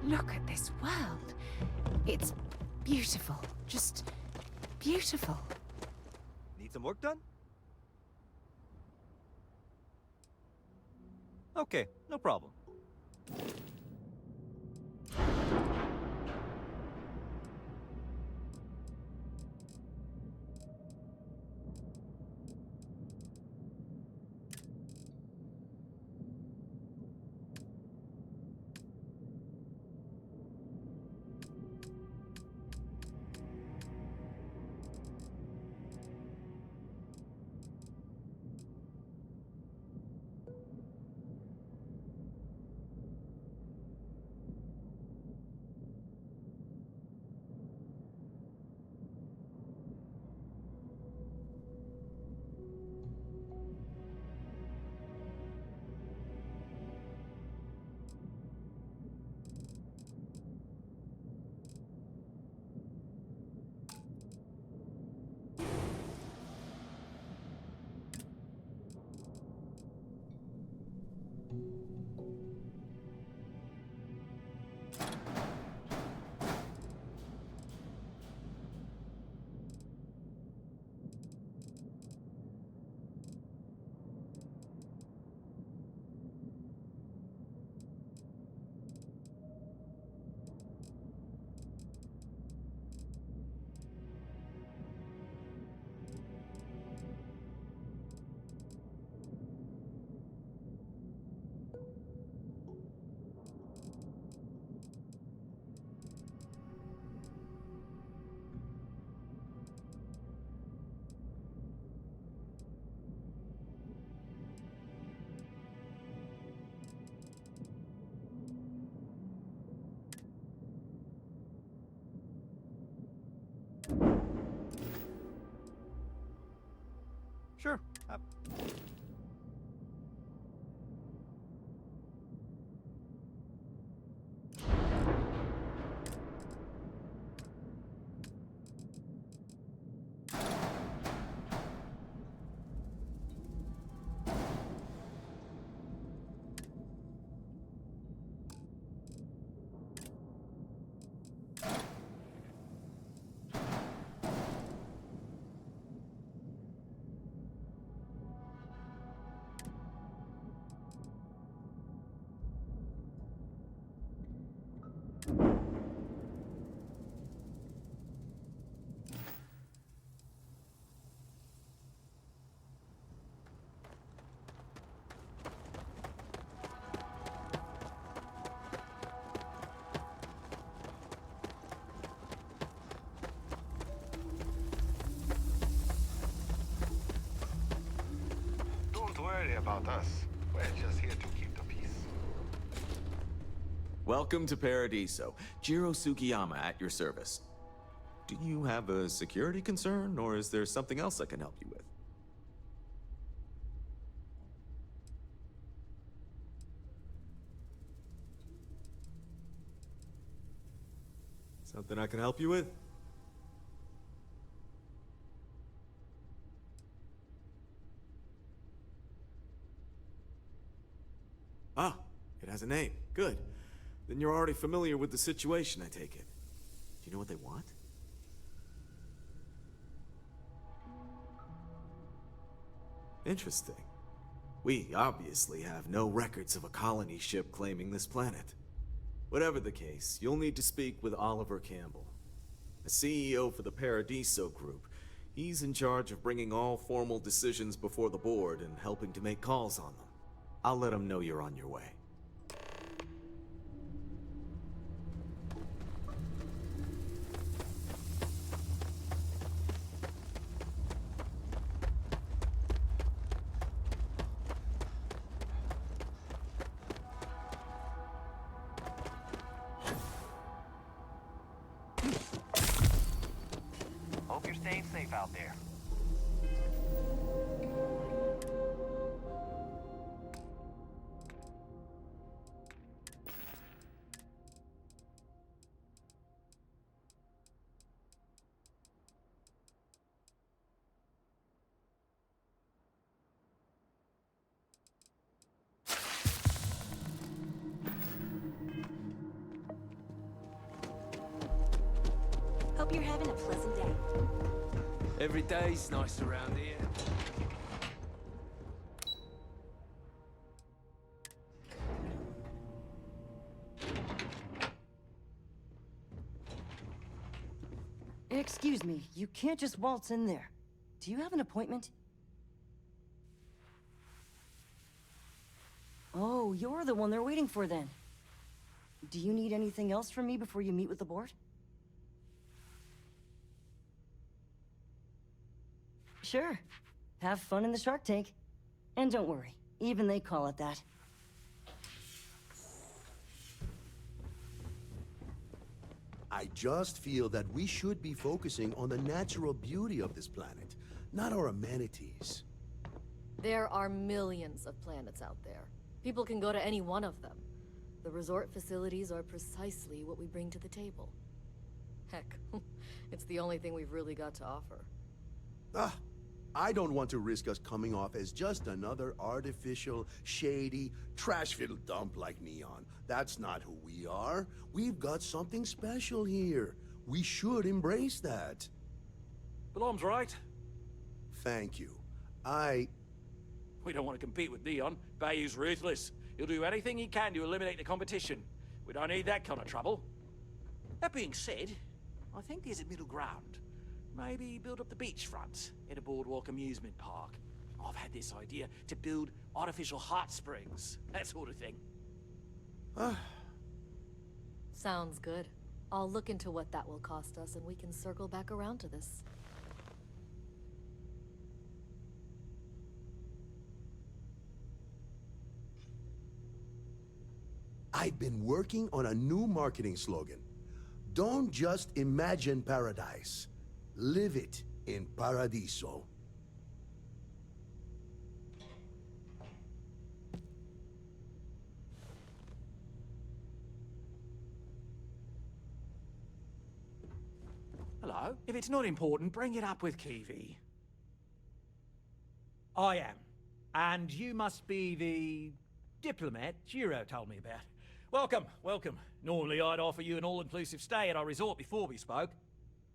Look at this world. It's beautiful. Just beautiful. Need some work done? Okay, no problem. Sure. Don't worry about us. We're just here to keep the peace. Welcome to Paradiso. Jiro Sukiyama at your service. Do you have a security concern, or is there something else I can help you with? Something I can help you with? Ah, it has a name. Good. Then you're already familiar with the situation, I take it. Do you know what they want? Interesting. We obviously have no records of a colony ship claiming this planet. Whatever the case, you'll need to speak with Oliver Campbell, the CEO for the Paradiso Group. He's in charge of bringing all formal decisions before the board and helping to make calls on them. I'll let him know you're on your way. Hope you're staying safe out there. Hope you're having a pleasant day. Every day's nice around here. Excuse me, you can't just waltz in there. Do you have an appointment? Oh, you're the one they're waiting for then. Do you need anything else from me before you meet with the board? Sure. Have fun in the shark tank. And don't worry, even they call it that. I just feel that we should be focusing on the natural beauty of this planet, not our amenities. There are millions of planets out there. People can go to any one of them. The resort facilities are precisely what we bring to the table. Heck, it's the only thing we've really got to offer. Ah, I don't want to risk us coming off as just another artificial, shady, trash-filled dump like Neon. That's not who we are. We've got something special here. We should embrace that. Belom's right. Thank you. We don't want to compete with Neon. Bayou's ruthless. He'll do anything he can to eliminate the competition. We don't need that kind of trouble. That being said, I think there's a middle ground. Maybe build up the beachfront in a boardwalk amusement park. I've had this idea to build artificial hot springs, that sort of thing. Sounds good. I'll look into what that will cost us and we can circle back around to this. I've been working on a new marketing slogan. Don't just imagine paradise. Live it in Paradiso. So, if it's not important, bring it up with Kiwi. I am. And you must be the diplomat Jiro told me about. Welcome, welcome. Normally I'd offer you an all-inclusive stay at our resort before we spoke.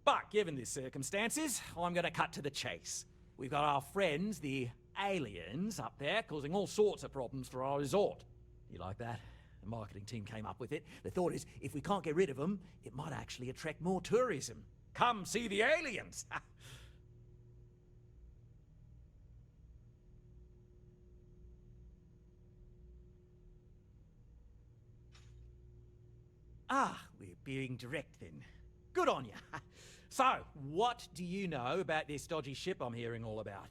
But given the circumstances, I'm gonna cut to the chase. We've got our friends, the aliens, up there, causing all sorts of problems for our resort. You like that? The marketing team came up with it. The thought is, if we can't get rid of them, it might actually attract more tourism. Come see the aliens! Ah, we're being direct then. Good on you. So, what do you know about this dodgy ship I'm hearing all about?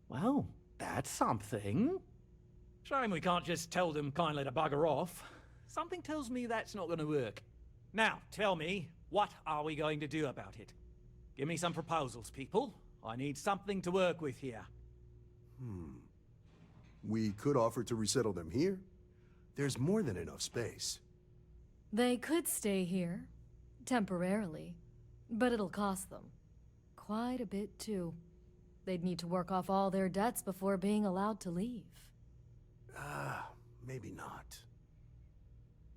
Well, that's something. Shame we can't just tell them kindly to bugger off. Something tells me that's not going to work. Now, tell me, what are we going to do about it? Give me some proposals, people. I need something to work with here. We could offer to resettle them here. There's more than enough space. They could stay here, temporarily, but it'll cost them. Quite a bit, too. They'd need to work off all their debts before being allowed to leave. Maybe not.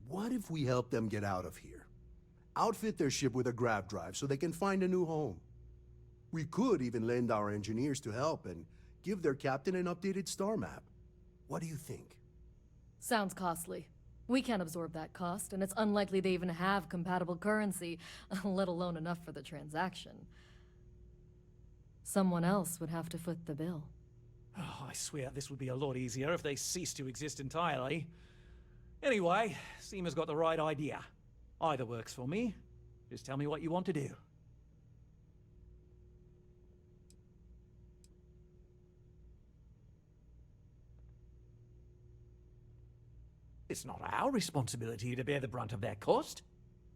What if we help them get out of here? Outfit their ship with a grav drive so they can find a new home. We could even lend our engineers to help and give their captain an updated star map. What do you think? Sounds costly. We can't absorb that cost, and it's unlikely they even have compatible currency, let alone enough for the transaction. Someone else would have to foot the bill. Oh, I swear this would be a lot easier if they ceased to exist entirely. Anyway, Seema's got the right idea. Either works for me. Just tell me what you want to do. It's not our responsibility to bear the brunt of that cost.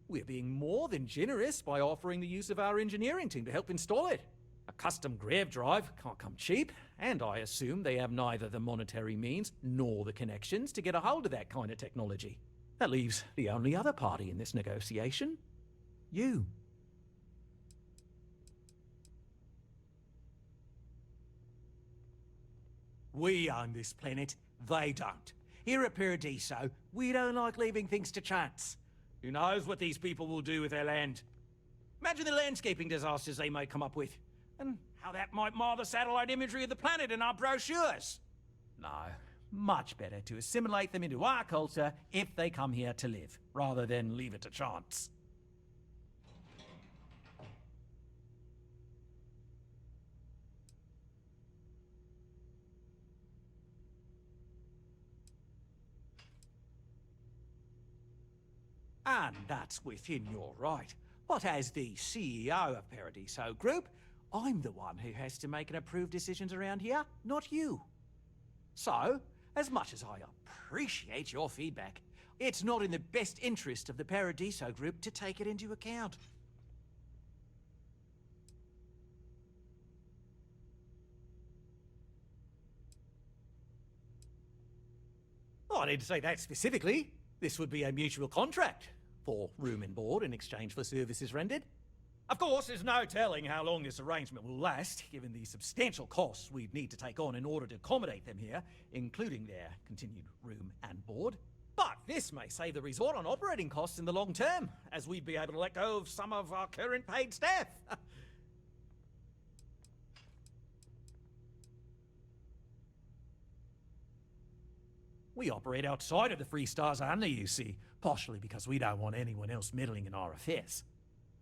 We're being more than generous by offering the use of our engineering team to help install it. A custom grav drive can't come cheap, and I assume they have neither the monetary means nor the connections to get a hold of that kind of technology. That leaves the only other party in this negotiation. You. We own this planet, they don't. Here at Paradiso, we don't like leaving things to chance. Who knows what these people will do with their land? Imagine the landscaping disasters they may come up with, and how that might mar the satellite imagery of the planet in our brochures. No, much better to assimilate them into our culture if they come here to live, rather than leave it to chance. And that's within your right. But as the CEO of Paradiso Group, I'm the one who has to make and approve decisions around here, not you. So, as much as I appreciate your feedback, it's not in the best interest of the Paradiso Group to take it into account. Oh, I didn't say that specifically. This would be a mutual contract for room and board in exchange for services rendered. Of course, there's no telling how long this arrangement will last, given the substantial costs we'd need to take on in order to accommodate them here, including their continued room and board. But this may save the resort on operating costs in the long term, as we'd be able to let go of some of our current paid staff. We operate outside of the Free Stars only, you see, partially because we don't want anyone else meddling in our affairs.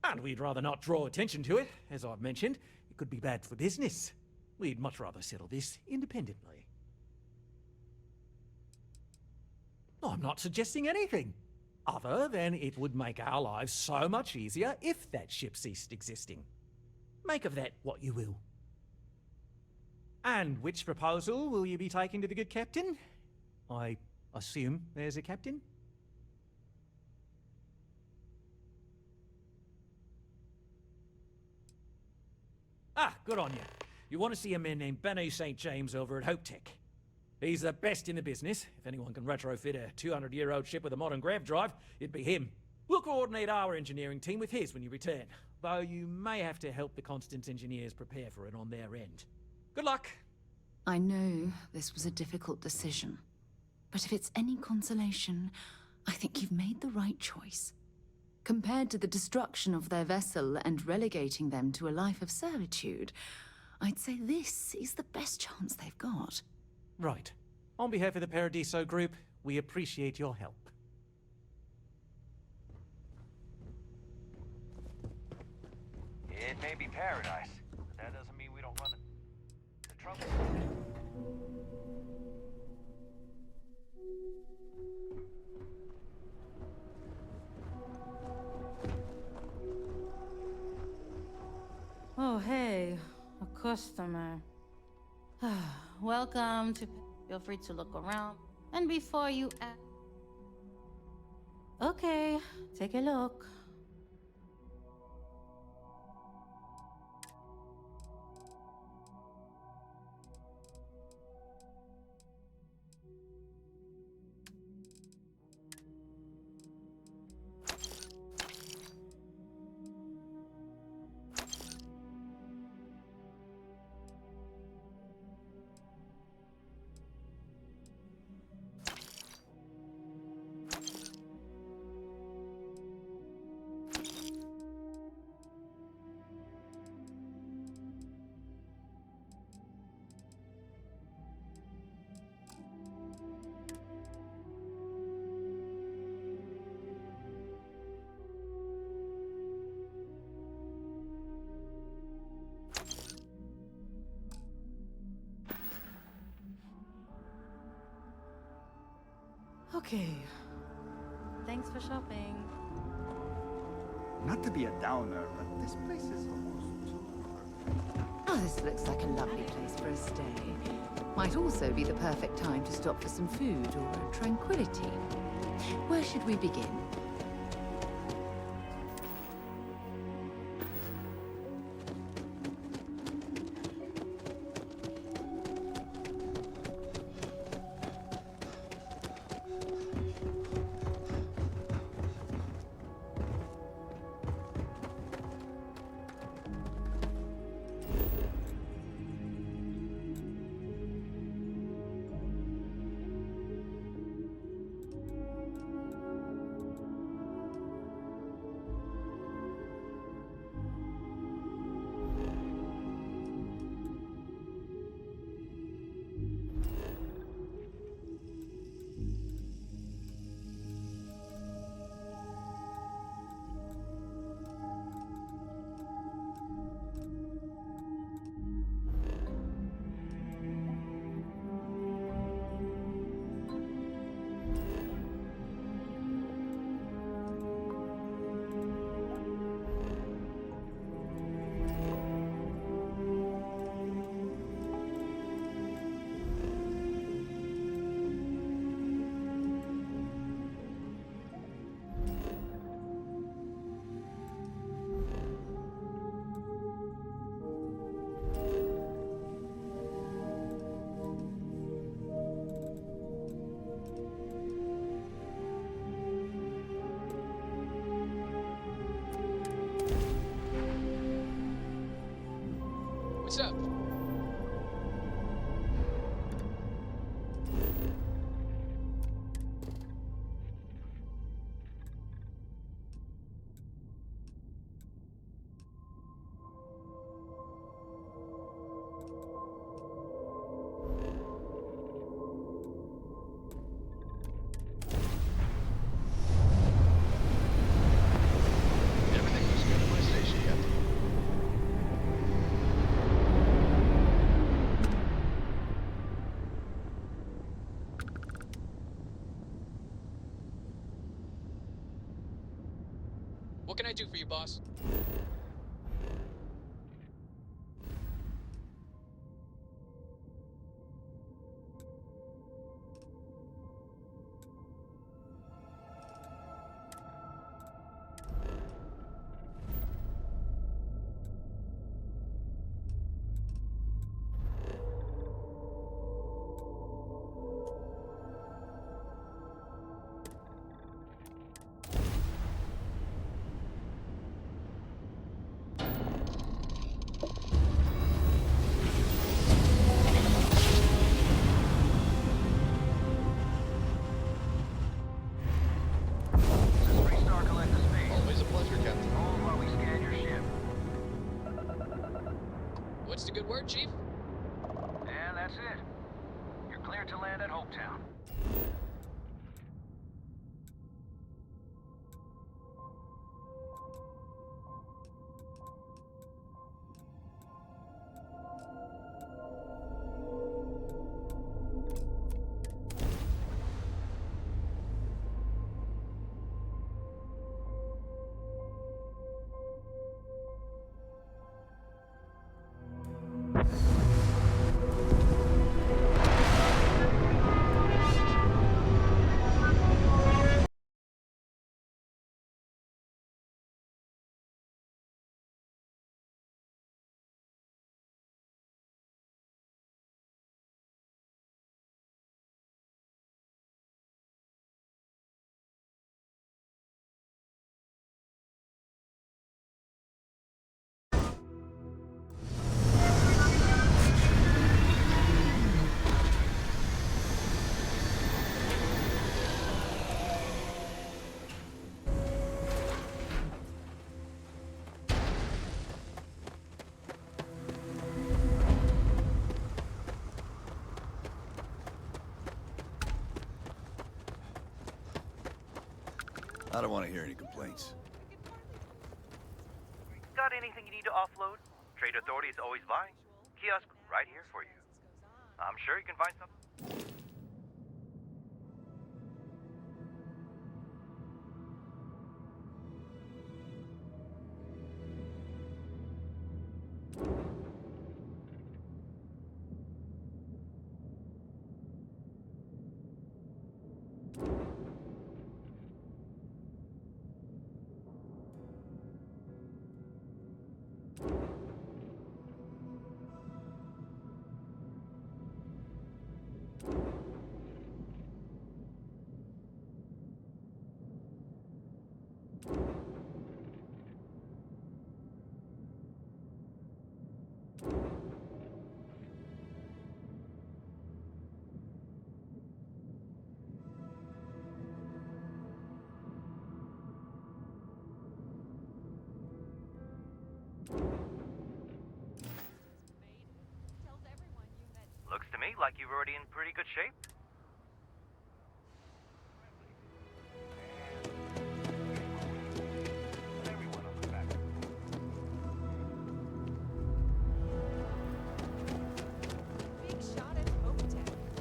And we'd rather not draw attention to it, as I've mentioned. It could be bad for business. We'd much rather settle this independently. I'm not suggesting anything, other than it would make our lives so much easier if that ship ceased existing. Make of that what you will. And which proposal will you be taking to the good captain? I assume there's a captain? Ah, good on you. You want to see a man named Benny St. James over at Hope Tech. He's the best in the business. If anyone can retrofit a 200-year-old ship with a modern grav drive, it'd be him. We'll coordinate our engineering team with his when you return, though you may have to help the Constance engineers prepare for it on their end. Good luck! I know this was a difficult decision, but if it's any consolation, I think you've made the right choice. Compared to the destruction of their vessel and relegating them to a life of servitude, I'd say this is the best chance they've got. Right. On behalf of the Paradiso Group, we appreciate your help. It may be paradise, but that doesn't mean we don't run it. The trouble. Oh, hey, a customer. Welcome to... Feel free to look around. And before you ask... Okay, take a look. Okay. Thanks for shopping. Not to be a downer, but this place is almost perfect. Oh, this looks like a lovely place for a stay. Might also be the perfect time to stop for some food or tranquility. Where should we begin? What's up? Everything looks good at my station, Captain. What can I do for you, boss? select a space. Always a pleasure, Captain. Hold while we scan your ship. What's the good word, Chief? And that's it. You're cleared to land at Hopetown. I don't want to hear any complaints. Got anything you need to offload? Trade Authority is always buying. Kiosk right here for you. I'm sure you can find something. Looks to me like you're already in pretty good shape.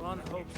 One hopes.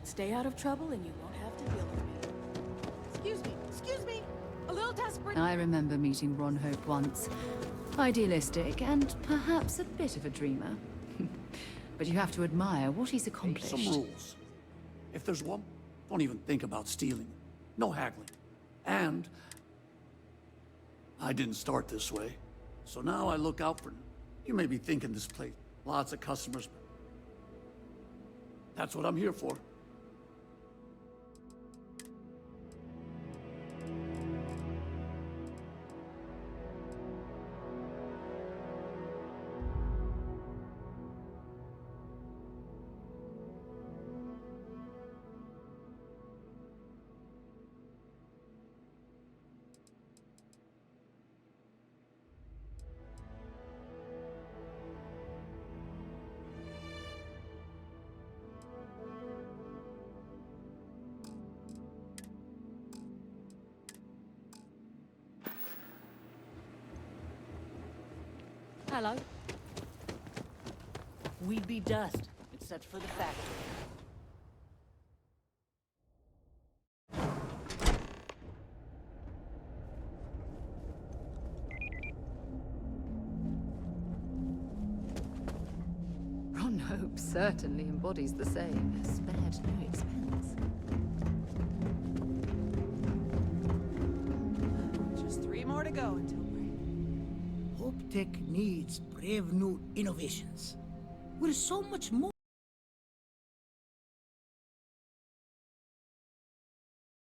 Stay out of trouble and you won't have to deal with me. Excuse me, a little desperate. I remember meeting Ron Hope once. Idealistic and perhaps a bit of a dreamer. But you have to admire what he's accomplished. Some rules. If there's one, don't even think about stealing. No haggling. And I didn't start this way. So now I look out for them. You may be thinking this place, lots of customers. That's what I'm here for. Hello. We'd be dust, except for the factory. Ron Hope certainly embodies the saying, spared no expense. Just 3 more to go until Hope Tech needs brave new innovations. We're so much more